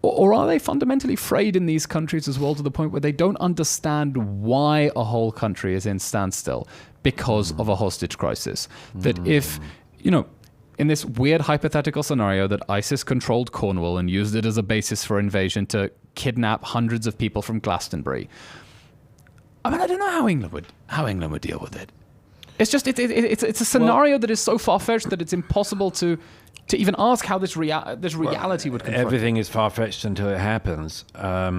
Or are they fundamentally frayed in these countries as well, to the point where they don't understand why a whole country is in standstill because of a hostage crisis? That if, in this weird hypothetical scenario that ISIS controlled Cornwall and used it as a basis for invasion to kidnap hundreds of people from Glastonbury, I mean, I don't know how England would deal with it. It's just it's a scenario that is so far-fetched that it's impossible to even ask how this reality would confront. Everything is far-fetched until it happens. I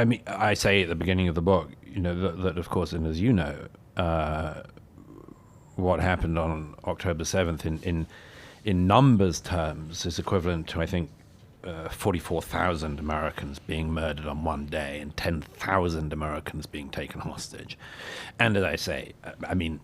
mean, I say at the beginning of the book, that of course, and as you know, what happened on October 7th in numbers terms is equivalent to, I think, 44,000 Americans being murdered on one day and 10,000 Americans being taken hostage. And as I say, I mean,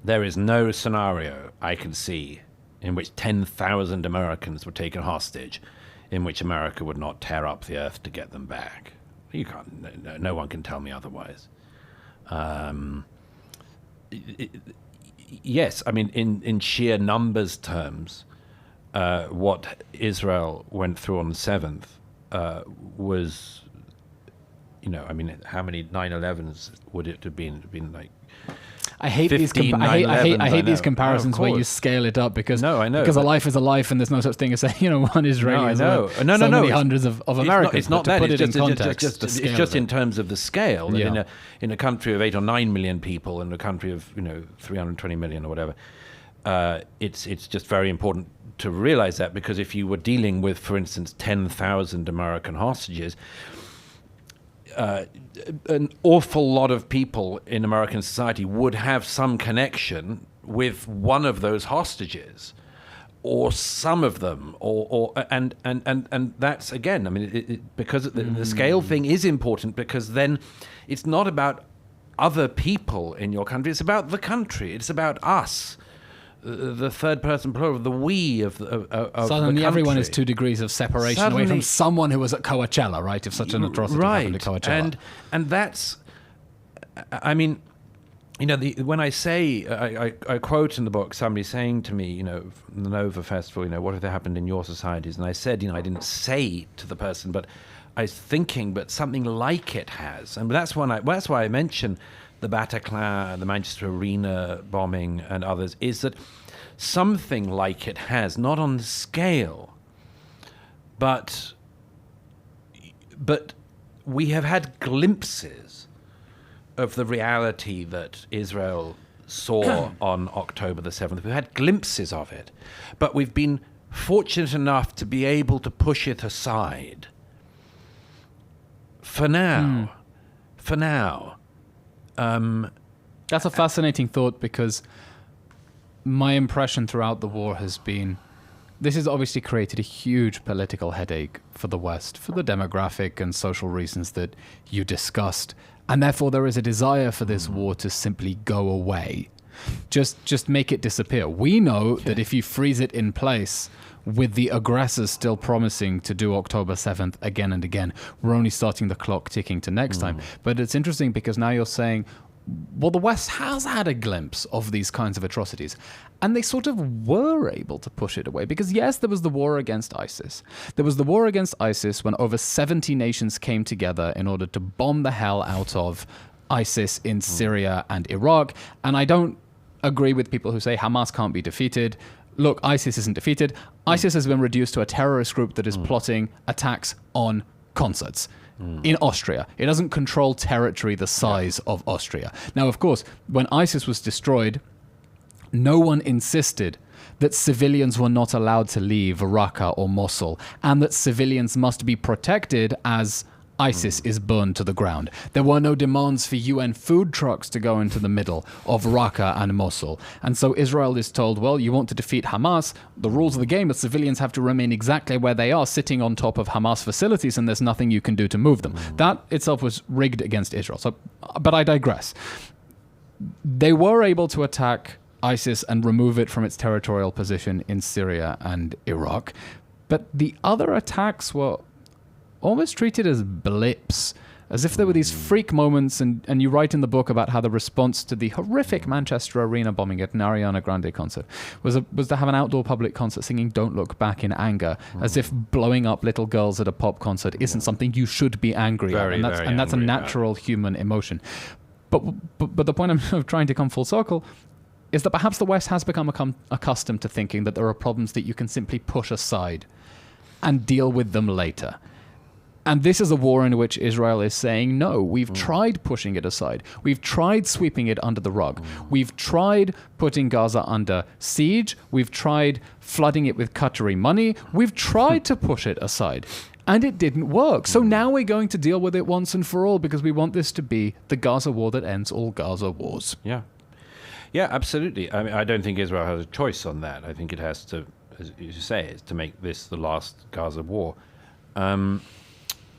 there is no scenario I can see in which 10,000 Americans were taken hostage in which America would not tear up the earth to get them back. You can't. No one can tell me otherwise. Yes, I mean, in sheer numbers terms, what Israel went through on the 7th was, I mean, how many 9/11s would it have been like? I hate these comparisons where you scale it up because a life is a life and there's no such thing as saying, one Israeli many hundreds of Americans. It's not that. It's just in terms of the scale. Yeah. In a country of 8 or 9 million people, in a country of 320 million or whatever, it's just very important to realize that, because if you were dealing with, for instance, 10,000 American hostages, an awful lot of people in American society would have some connection with one of those hostages, or some of them, and that's, again, I mean, because the scale thing is important, because then it's not about other people in your country, it's about the country, it's about us. The third person plural, the we of suddenly the everyone is 2 degrees of separation away from someone who was at Coachella, right? If such an atrocity happened at Coachella, and that's, I mean, when I say, I quote in the book somebody saying to me, the Nova Festival, what if that happened in your societies? And I said, I didn't say to the person, but I was thinking, but something like it has, and that's why I mention the Bataclan, the Manchester Arena bombing, and others, is that something like it has, not on the scale, but we have had glimpses of the reality that Israel saw on October the 7th. We've had glimpses of it, but we've been fortunate enough to be able to push it aside. For now. That's a fascinating thought, because my impression throughout the war has been this has obviously created a huge political headache for the West, for the demographic and social reasons that you discussed. And therefore there is a desire for this war to simply go away. Just make it disappear. We know that if you freeze it in place, with the aggressors still promising to do October 7th again and again, we're only starting the clock ticking to next time. But it's interesting because now you're saying, well, the West has had a glimpse of these kinds of atrocities, and they sort of were able to push it away. Because yes, there was the war against ISIS. There was the war against ISIS when over 70 nations came together in order to bomb the hell out of ISIS in Syria and Iraq. And I don't agree with people who say Hamas can't be defeated. Look, ISIS isn't defeated. ISIS has been reduced to a terrorist group that is plotting attacks on concerts in Austria. It doesn't control territory the size of Austria. Now, of course, when ISIS was destroyed, no one insisted that civilians were not allowed to leave Raqqa or Mosul, and that civilians must be protected as ISIS is burned to the ground. There were no demands for UN food trucks to go into the middle of Raqqa and Mosul. And so Israel is told, well, you want to defeat Hamas. The rules of the game are civilians have to remain exactly where they are, sitting on top of Hamas facilities, and there's nothing you can do to move them. That itself was rigged against Israel. But I digress. They were able to attack ISIS and remove it from its territorial position in Syria and Iraq. But the other attacks were almost treated as blips, as if there were these freak moments, and you write in the book about how the response to the horrific Manchester Arena bombing at an Ariana Grande concert was to have an outdoor public concert singing Don't Look Back in anger, as if blowing up little girls at a pop concert isn't something you should be angry at. And that's a natural human emotion. But the point I'm trying to come full circle is that perhaps the West has become accustomed to thinking that there are problems that you can simply push aside and deal with them later. And this is a war in which Israel is saying, no, we've tried pushing it aside. We've tried sweeping it under the rug. We've tried putting Gaza under siege. We've tried flooding it with Qatari money. We've tried to push it aside. And it didn't work. So now we're going to deal with it once and for all because we want this to be the Gaza war that ends all Gaza wars. Yeah. Yeah, absolutely. I mean, I don't think Israel has a choice on that. I think it has to, as you say, is to make this the last Gaza war.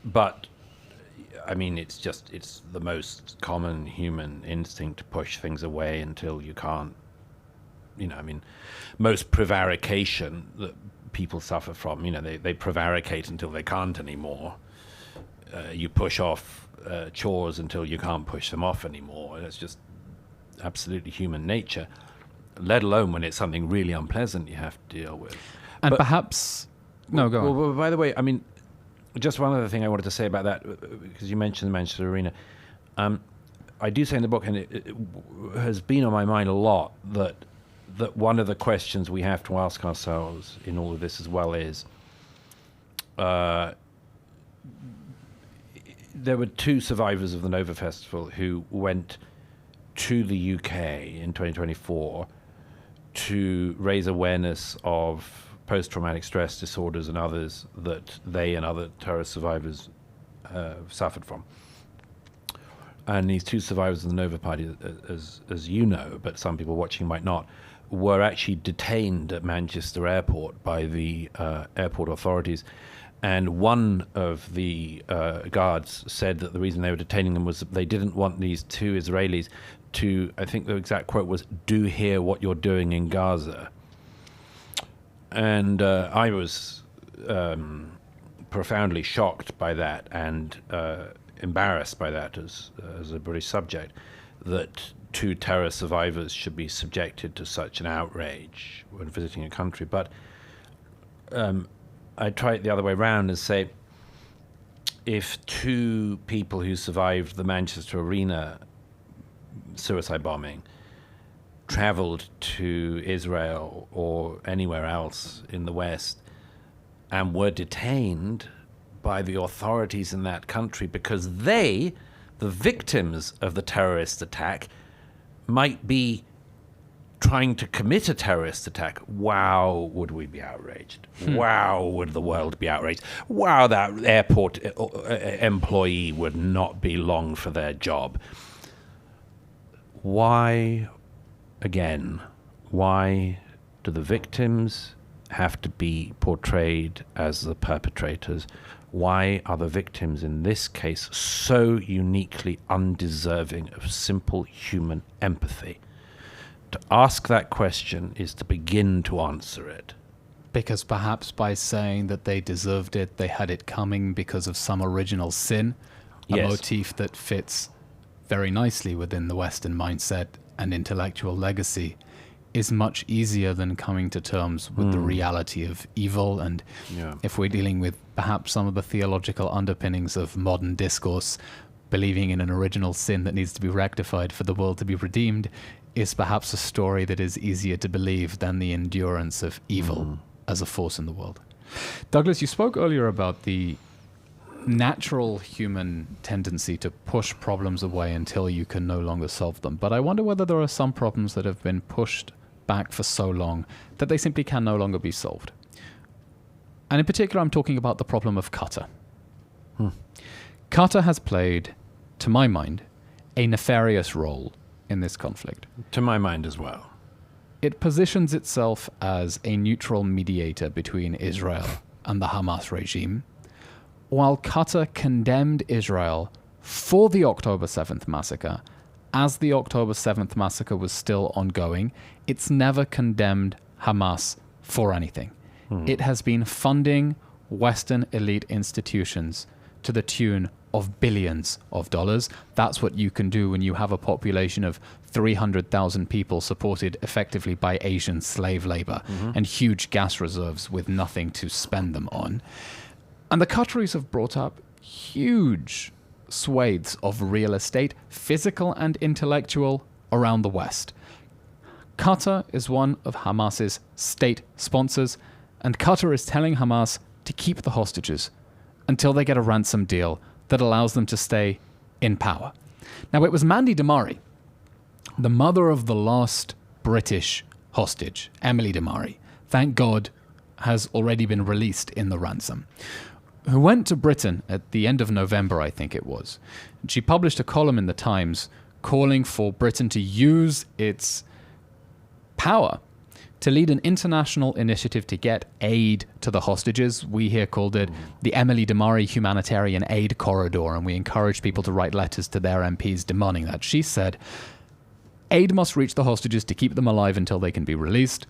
But, I mean, it's the most common human instinct to push things away until you can't, most prevarication that people suffer from, they prevaricate until they can't anymore. You push off chores until you can't push them off anymore. It's just absolutely human nature, let alone when it's something really unpleasant you have to deal with. And but, perhaps... No, go on. Well, by the way, I mean... Just one other thing I wanted to say about that, because you mentioned the Manchester Arena. I do say in the book, and it has been on my mind a lot, that one of the questions we have to ask ourselves in all of this as well is, there were 2 survivors of the Nova Festival who went to the UK in 2024 to raise awareness of post-traumatic stress disorders and others that they and other terrorist survivors suffered from. And these 2 survivors of the Nova Party, as you know, but some people watching might not, were actually detained at Manchester Airport by the airport authorities. And one of the guards said that the reason they were detaining them was that they didn't want these 2 Israelis to, I think the exact quote was, do here what you're doing in Gaza. And I was profoundly shocked by that and embarrassed by that as a British subject, that 2 terror survivors should be subjected to such an outrage when visiting a country. But I try it the other way around and say, if 2 people who survived the Manchester Arena suicide bombing traveled to Israel or anywhere else in the West and were detained by the authorities in that country because they, the victims of the terrorist attack, might be trying to commit a terrorist attack, wow, would we be outraged? Wow, would the world be outraged? Wow, that airport employee would not be long for their job. Why... Again, why do the victims have to be portrayed as the perpetrators? Why are the victims in this case so uniquely undeserving of simple human empathy? To ask that question is to begin to answer it. Because perhaps by saying that they deserved it, they had it coming because of some original sin, a motif that fits very nicely within the Western mindset and intellectual legacy, is much easier than coming to terms with the reality of evil. And if we're dealing with perhaps some of the theological underpinnings of modern discourse, believing in an original sin that needs to be rectified for the world to be redeemed is perhaps a story that is easier to believe than the endurance of evil as a force in the world. Douglas, you spoke earlier about the natural human tendency to push problems away until you can no longer solve them. But I wonder whether there are some problems that have been pushed back for so long that they simply can no longer be solved. And in particular, I'm talking about the problem of Qatar. Qatar has played, to my mind, a nefarious role in this conflict. To my mind as well. It positions itself as a neutral mediator between Israel and the Hamas regime, while Qatar condemned Israel for the October 7th massacre. As the October 7th massacre was still ongoing, it's never condemned Hamas for anything. It has been funding Western elite institutions to the tune of billions of dollars. That's what you can do when you have a population of 300,000 people supported effectively by Asian slave labor and huge gas reserves with nothing to spend them on. And the Qataris have brought up huge swathes of real estate, physical and intellectual, around the West. Qatar is one of Hamas's state sponsors, and Qatar is telling Hamas to keep the hostages until they get a ransom deal that allows them to stay in power. Now, it was Mandy Damari, the mother of the last British hostage, Emily Damari, thank God, has already been released in the ransom, who went to Britain at the end of November, I think it was. She published a column in the Times calling for Britain to use its power to lead an international initiative to get aid to the hostages. We here called it the Emily Damari Humanitarian Aid Corridor, and we encouraged people to write letters to their MPs demanding that. She said, aid must reach the hostages to keep them alive until they can be released.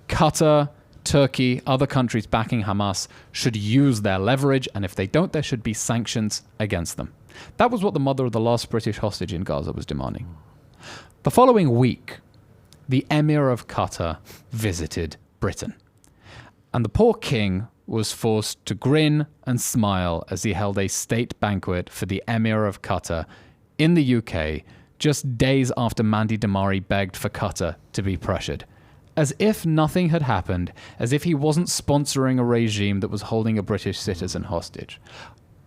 Qatar, Turkey, other countries backing Hamas should use their leverage, and if they don't, there should be sanctions against them. That was what the mother of the last British hostage in Gaza was demanding. The following week, the Emir of Qatar visited Britain, and the poor king was forced to grin and smile as he held a state banquet for the Emir of Qatar in the UK just days after Mandy Damari begged for Qatar to be pressured. As if nothing had happened, as if he wasn't sponsoring a regime that was holding a British citizen hostage.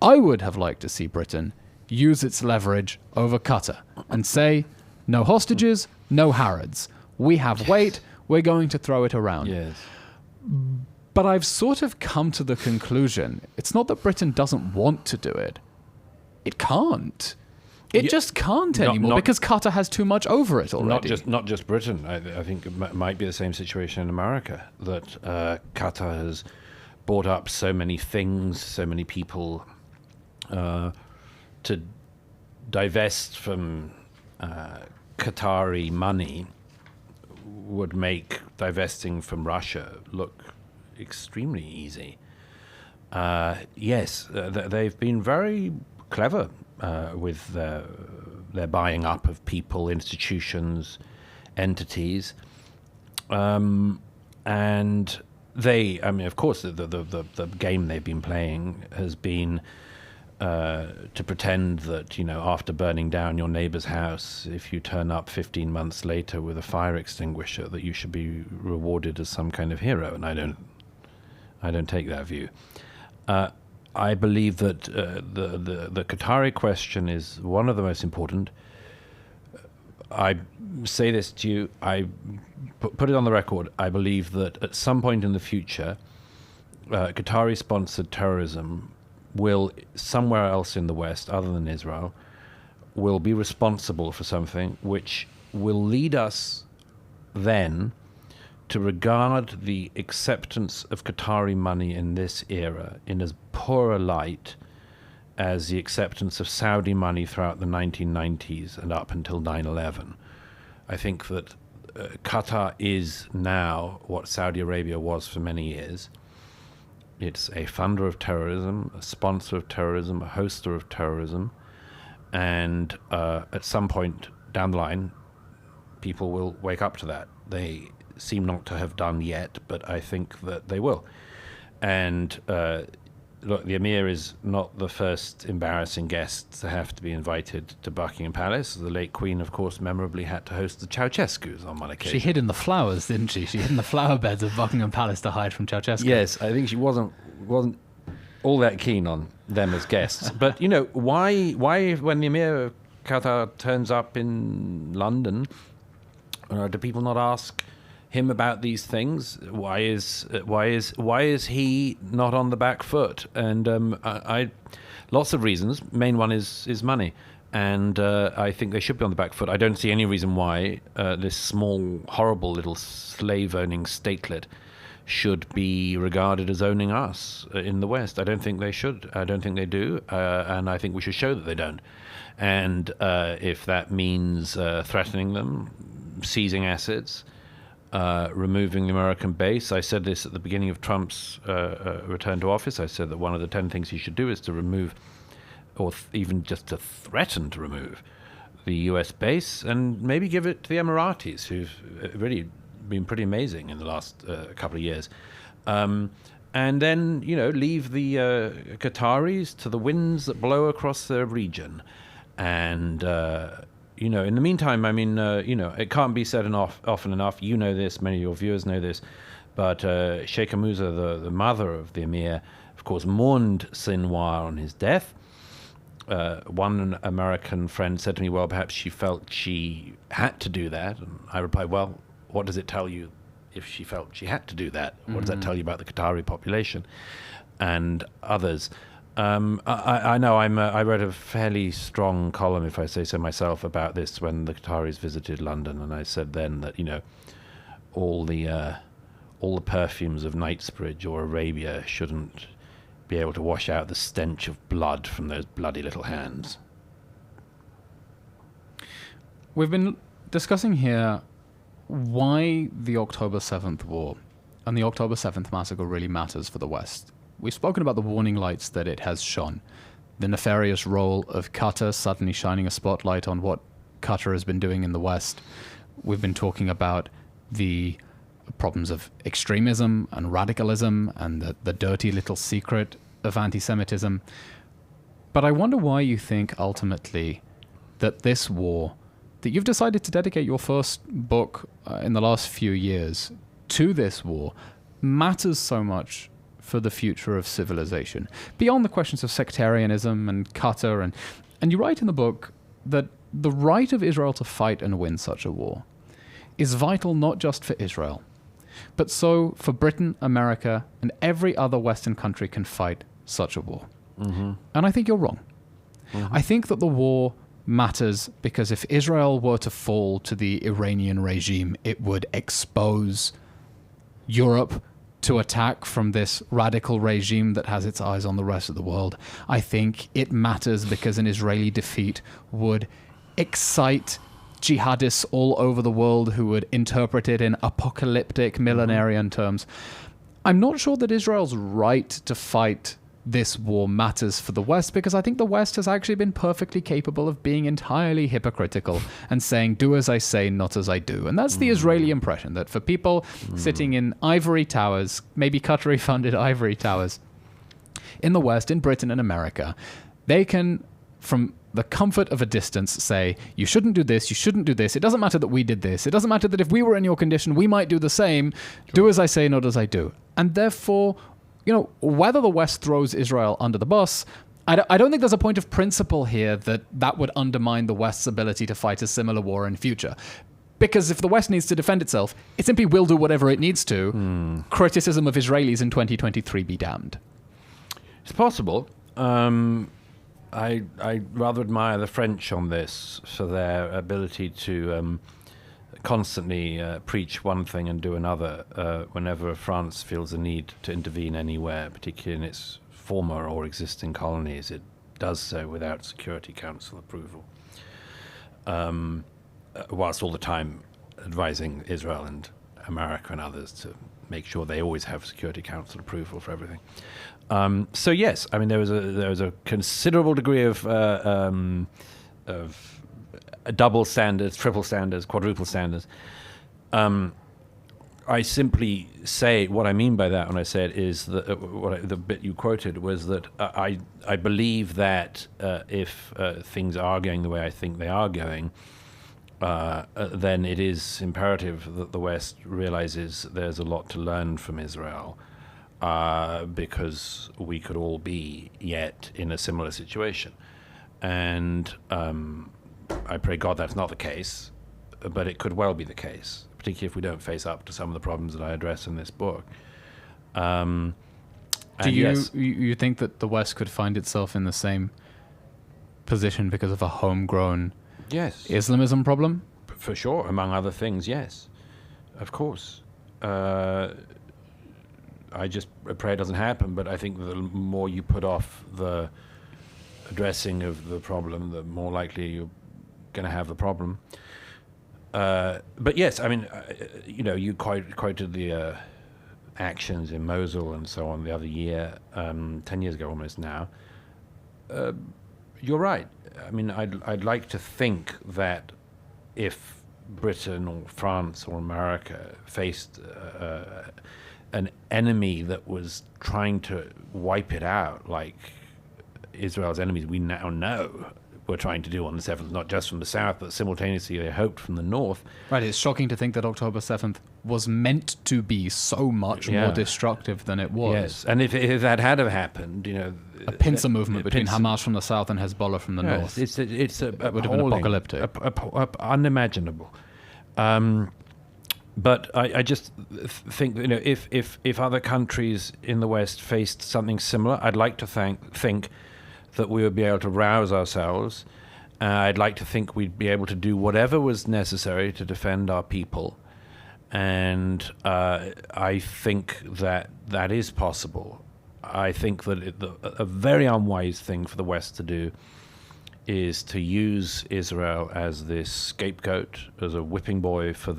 I would have liked to see Britain use its leverage over Qatar and say, no hostages, no Harrods. We have weight, we're going to throw it around. Yes. But I've sort of come to the conclusion, it's not that Britain doesn't want to do it. It can't. It just can't anymore because Qatar has too much over it already. Not just Britain. I think it might be the same situation in America, that Qatar has bought up so many things, so many people, to divest from Qatari money would make divesting from Russia look extremely easy. Yes, they've been very clever with their buying up of people, institutions, entities, and of course, the game they've been playing has been to pretend that, after burning down your neighbor's house, if you turn up 15 months later with a fire extinguisher, that you should be rewarded as some kind of hero. And I don't take that view. I believe that the Qatari question is one of the most important. I say this to you, I put it on the record, I believe that at some point in the future, Qatari-sponsored terrorism will, somewhere else in the West, other than Israel, will be responsible for something which will lead us then to regard the acceptance of Qatari money in this era in as poor a light as the acceptance of Saudi money throughout the 1990s and up until 9/11. I think that Qatar is now what Saudi Arabia was for many years. It's a funder of terrorism, a sponsor of terrorism, a hoster of terrorism, and at some point down the line, people will wake up to that. They seem not to have done yet, but I think that they will. And look, the Emir is not the first embarrassing guest to have to be invited to Buckingham Palace. The late Queen, of course, memorably had to host the Ceausescus on one occasion. She hid in the flowers, didn't she? She hid in the flower beds of Buckingham Palace to hide from Ceausescu. Yes, I think she wasn't all that keen on them as guests. But, why when the Emir of Qatar turns up in London, do people not ask, him about these things? Why is he not on the back foot? And I lots of reasons. Main one is money, and I think they should be on the back foot. I don't see any reason why this small, horrible little slave-owning statelet should be regarded as owning us in the West. I don't think they should. I don't think they do, and I think we should show that they don't. And if that means threatening them, seizing assets, removing the American base. I said this at the beginning of Trump's return to office. I said that one of the 10 things he should do is to remove, or even just to threaten to remove, the U.S. base, and maybe give it to the Emiratis, who've really been pretty amazing in the last couple of years. And then, leave the Qataris to the winds that blow across the region. And in the meantime, I mean, it can't be said often enough. You know this, many of your viewers know this, but Sheikh Hamza, the mother of the emir, of course, mourned Sinwar on his death. One American friend said to me, well, perhaps she felt she had to do that. And I replied, well, what does it tell you if she felt she had to do that? What does that tell you about the Qatari population and others? I know I wrote a fairly strong column, if I say so myself, about this when the Qataris visited London, and I said then that all the perfumes of Knightsbridge or Arabia shouldn't be able to wash out the stench of blood from those bloody little hands. We've been discussing here why the October 7th war and the October 7th massacre really matters for the West. We've spoken about the warning lights that it has shone, the nefarious role of Qatar suddenly shining a spotlight on what Qatar has been doing in the West. We've been talking about the problems of extremism and radicalism and the dirty little secret of anti-Semitism. But I wonder why you think ultimately that this war, that you've decided to dedicate your first book in the last few years to this war, matters so much for the future of civilization, beyond the questions of sectarianism and Qatar. And you write in the book that the right of Israel to fight and win such a war is vital not just for Israel, but so for Britain, America, and every other Western country can fight such a war. And I think you're wrong. I think that the war matters because if Israel were to fall to the Iranian regime, it would expose Europe to attack from this radical regime that has its eyes on the rest of the world. I think it matters because an Israeli defeat would excite jihadists all over the world who would interpret it in apocalyptic millenarian terms. I'm not sure that Israel's right to fight this war matters for the West, because I think the West has actually been perfectly capable of being entirely hypocritical and saying, do as I say, not as I do. And that's the Israeli impression, that for people sitting in ivory towers, maybe Qatari-funded ivory towers, in the West, in Britain and America, they can, from the comfort of a distance, say, you shouldn't do this, you shouldn't do this. It doesn't matter that we did this. It doesn't matter that if we were in your condition, we might do the same. Sure. Do as I say, not as I do. And therefore, whether the West throws Israel under the bus, I don't think there's a point of principle here that would undermine the West's ability to fight a similar war in future. Because if the West needs to defend itself, it simply will do whatever it needs to. Criticism of Israelis in 2023 be damned. It's possible. I rather admire the French on this for their ability to constantly preach one thing and do another whenever France feels a need to intervene anywhere, particularly in its former or existing colonies. It does so without Security Council approval, whilst all the time advising Israel and America and others to make sure they always have Security Council approval for everything. So yes, I mean there was a considerable degree of double standards, triple standards, quadruple standards. I simply say what I mean by that when I say it is that the bit you quoted was that I believe that if things are going the way I think they are going, then it is imperative that the West realizes there's a lot to learn from Israel, because we could all be yet in a similar situation. And I pray God that's not the case, but it could well be the case. particularly if we don't face up to some of the problems that I address in this book. Do you think that the West could find itself in the same position because of a homegrown Islamism problem? For sure, among other things, yes. Of course. I just pray it doesn't happen, but I think the more you put off the addressing of the problem, the more likely you're going to have the problem. But yes, I mean, you quoted the actions in Mosul and so on the other year, 10 years ago almost now. You're right. I mean, I'd like to think that if Britain or France or America faced an enemy that was trying to wipe it out, like Israel's enemies we now know were trying to do on the 7th, not just from the south, but simultaneously they hoped from the north. Right, it's shocking to think that October 7th was meant to be so much more destructive than it was. Yes, and if that had have happened, a pincer movement between Hamas from the south and Hezbollah from the north. It would have been apocalyptic. Unimaginable. But I just think that, if other countries in the West faced something similar, I'd like to think that we would be able to rouse ourselves. I'd like to think we'd be able to do whatever was necessary to defend our people. And I think that is possible. I think that a very unwise thing for the West to do is to use Israel as this scapegoat, as a whipping boy for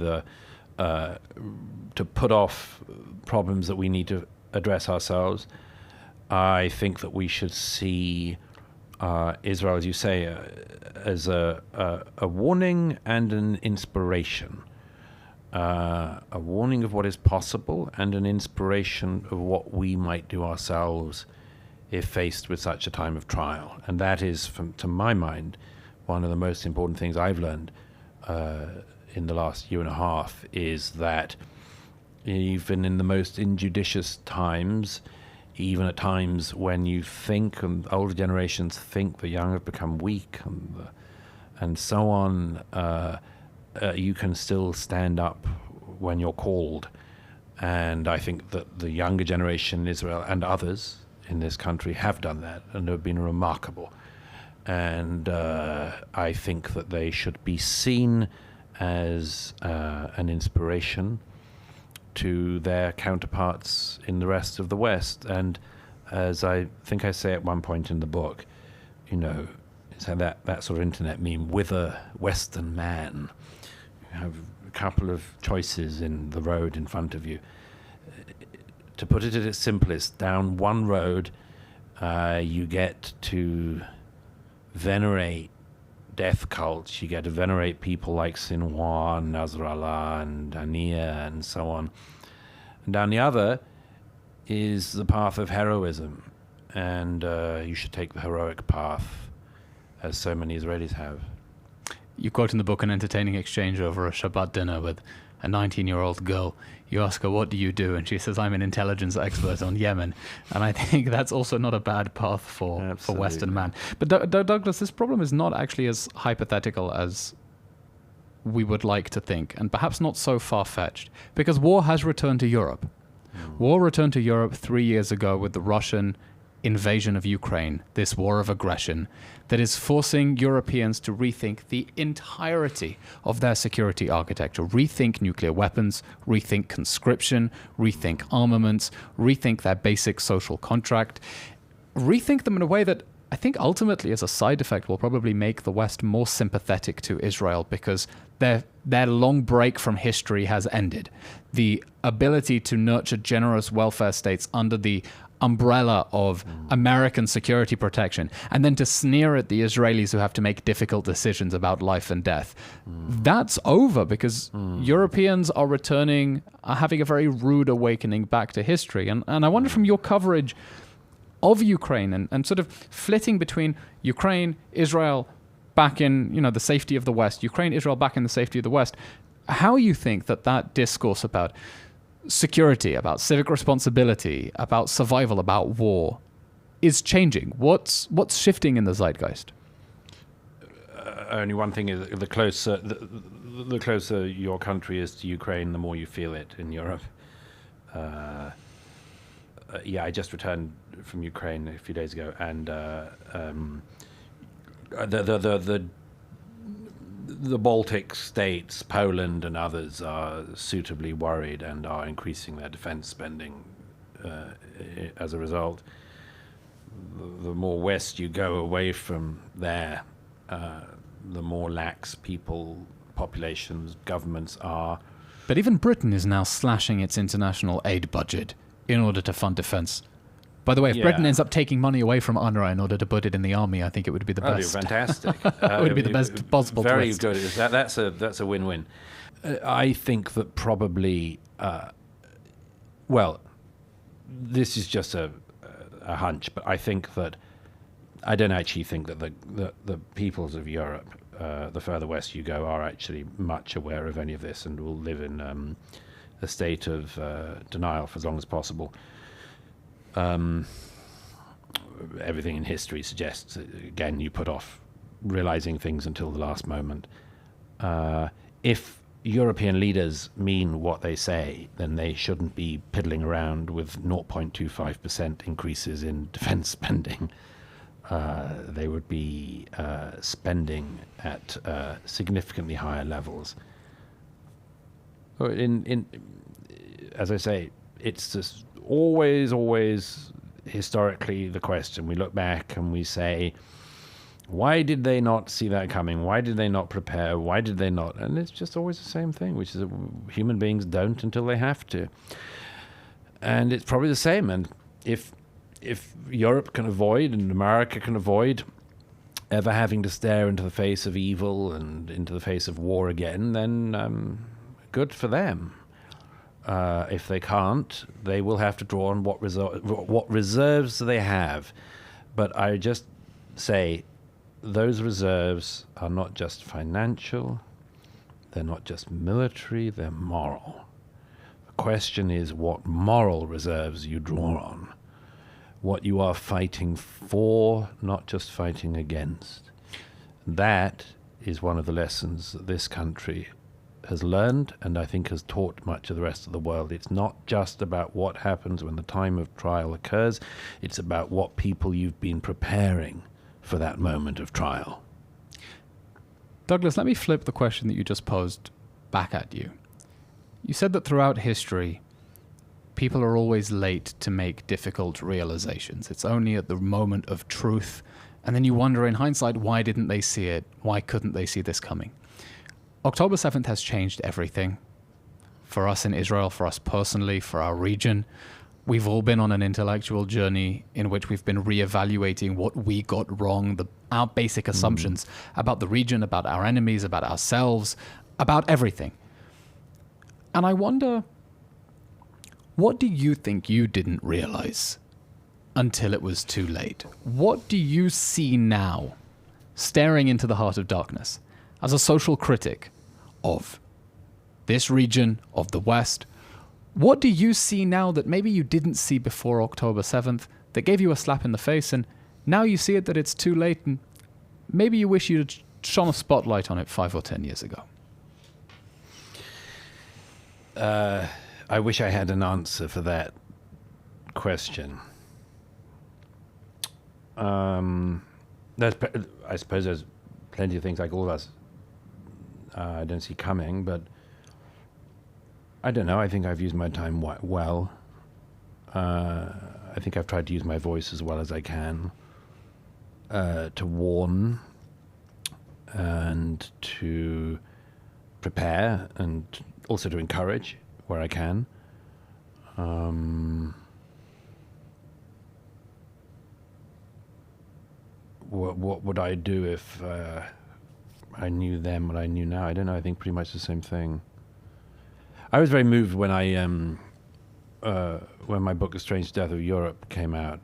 to put off problems that we need to address ourselves. I think that we should see Israel, as you say, as a warning and an inspiration. A warning of what is possible and an inspiration of what we might do ourselves if faced with such a time of trial. And that is, to my mind, one of the most important things I've learned in the last year and a half, is that even in the most injudicious times, even at times when you think, and older generations think, the young have become weak and so on, you can still stand up when you're called. And I think that the younger generation in Israel and others in this country have done that and have been remarkable. And I think that they should be seen as an inspiration to their counterparts in the rest of the West. And as I think I say at one point in the book, it's that sort of internet meme, with a Western man. You have a couple of choices in the road in front of you. To put it at its simplest, down one road, you get to venerate death cults. You get to venerate people like Sinwar, Nasrallah, and Haniya, and so on. And down the other is the path of heroism. And you should take the heroic path, as so many Israelis have. You quote in the book an entertaining exchange over a Shabbat dinner with a 19-year-old girl. You ask her, what do you do? And she says, I'm an intelligence expert on Yemen. And I think that's also not a bad path for Western man. But Douglas, this problem is not actually as hypothetical as we would like to think, and perhaps not so far-fetched, because war has returned to Europe. War returned to Europe 3 years ago with the Russian invasion of Ukraine, this war of aggression that is forcing Europeans to rethink the entirety of their security architecture, rethink nuclear weapons, rethink conscription, rethink armaments, rethink their basic social contract, rethink them in a way that I think ultimately as a side effect will probably make the West more sympathetic to Israel, because their long break from history has ended. The ability to nurture generous welfare states under the umbrella of American security protection, and then to sneer at the Israelis who have to make difficult decisions about life and death. That's over, because Europeans are having a very rude awakening back to history. And I wonder, from your coverage of Ukraine and sort of flitting between Ukraine, Israel, back in the safety of the West, Ukraine, Israel, back in the safety of the West, how you think that discourse about security, about civic responsibility, about survival, about war is changing. What's shifting in the zeitgeist? Only one thing is the the closer your country is to Ukraine, the more you feel it in Europe. I just returned from Ukraine a few days ago, and the Baltic states, Poland and others, are suitably worried and are increasing their defense spending as a result. The more west you go away from there, the more lax populations, governments are. But even Britain is now slashing its international aid budget in order to fund defense. By the way, if Britain ends up taking money away from UNRWA in order to put it in the army, I think it would be the best. That would be fantastic. It would be the best possible very twist. Very good. That's a win-win. I think that probably, this is just a hunch, but I don't actually think that the peoples of Europe, the further west you go, are actually much aware of any of this and will live in a state of denial for as long as possible. Everything in history suggests, again, you put off realizing things until the last moment. If European leaders mean what they say, then they shouldn't be piddling around with 0.25% increases in defense spending. They would be spending at significantly higher levels. As I say, it's just always historically the question. We look back and we say, why did they not see that coming? Why did they not prepare? Why did they not? And it's just always the same thing, which is that human beings don't until they have to. And it's probably the same. And if Europe can avoid and America can avoid ever having to stare into the face of evil and into the face of war again, then good for them. If they can't, they will have to draw on what reserves they have. But I just say those reserves are not just financial, they're not just military, they're moral. The question is what moral reserves you draw on, what you are fighting for, not just fighting against. That is one of the lessons that this country has learned, and I think has taught much of the rest of the world. It's not just about what happens when the time of trial occurs, it's about what people you've been preparing for that moment of trial. Douglas, let me flip the question that you just posed back at you. You said that throughout history, people are always late to make difficult realizations. It's only at the moment of truth, and then you wonder in hindsight, why didn't they see it? Why couldn't they see this coming? October 7th has changed everything. For us in Israel, for us personally, for our region. We've all been on an intellectual journey in which we've been reevaluating what we got wrong, our basic assumptions about the region, about our enemies, about ourselves, about everything. And I wonder, what do you think you didn't realize until it was too late? What do you see now, staring into the heart of darkness, as a social critic of this region, of the West? What do you see now that maybe you didn't see before October 7th, that gave you a slap in the face, and now you see it that it's too late, and maybe you wish you'd shone a spotlight on it 5 or 10 years ago? I wish I had an answer for that question. I suppose there's plenty of things like all of us I don't see coming, but I don't know. I think I've used my time well. I think I've tried to use my voice as well as I can to warn and to prepare and also to encourage where I can. What would I do if I knew then what I knew now? I don't know. I think pretty much the same thing. I was very moved when when my book, The Strange Death of Europe, came out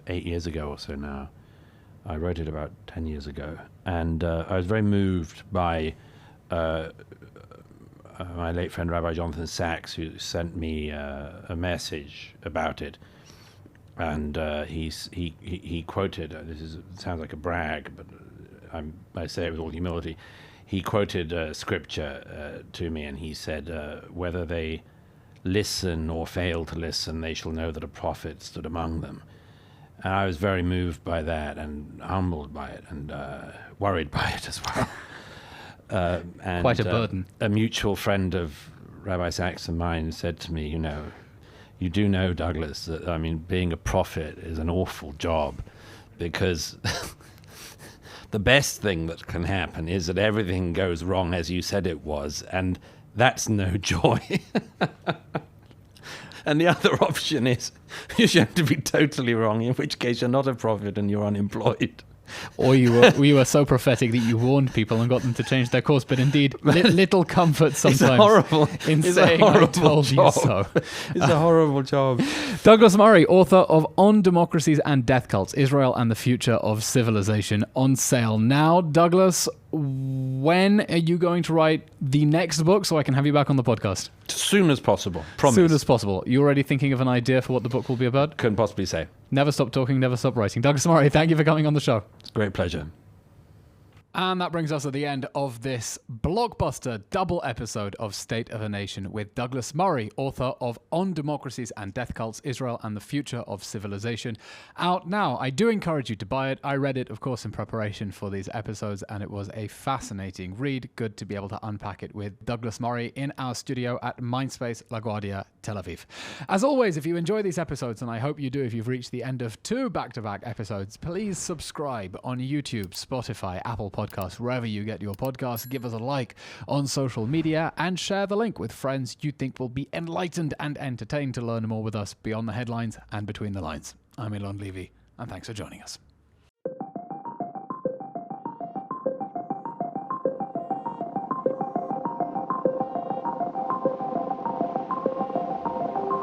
8 years ago or so now. I wrote it about 10 years ago. And I was very moved by my late friend Rabbi Jonathan Sachs, who sent me a message about it. And he quoted, it sounds like a brag, but I say it with all humility, he quoted scripture to me, and he said, whether they listen or fail to listen, they shall know that a prophet stood among them. And I was very moved by that and humbled by it and worried by it as well. And, Quite a burden. A mutual friend of Rabbi Sachs and mine said to me, you do know, Douglas, that, being a prophet is an awful job, because the best thing that can happen is that everything goes wrong as you said it was, and that's no joy. And the other option is you have to be totally wrong, in which case you're not a prophet and you're unemployed. Or you were so prophetic that you warned people and got them to change their course. But indeed, little comfort sometimes in saying, I told you so. It's a horrible job. Douglas Murray, author of On Democracies and Death Cults, Israel and the Future of Civilization, on sale now. Douglas, when are you going to write the next book so I can have you back on the podcast? As soon as possible. Promise. Soon as possible. You already thinking of an idea for what the book will be about? Couldn't possibly say. Never stop talking, never stop writing. Douglas Murray, thank you for coming on the show. It's a great pleasure. And that brings us to the end of this blockbuster double episode of State of a Nation with Douglas Murray, author of On Democracies and Death Cults, Israel and the Future of Civilization. Out now. I do encourage you to buy it. I read it, of course, in preparation for these episodes, and it was a fascinating read. Good to be able to unpack it with Douglas Murray in our studio at Mindspace LaGuardia, Tel Aviv. As always, if you enjoy these episodes, and I hope you do if you've reached the end of 2 back-to-back episodes, please subscribe on YouTube, Spotify, Apple Podcasts, wherever you get your podcasts. Give us a like on social media and share the link with friends you think will be enlightened and entertained to learn more with us beyond the headlines and between the lines. I'm Elon Levy, and thanks for joining us.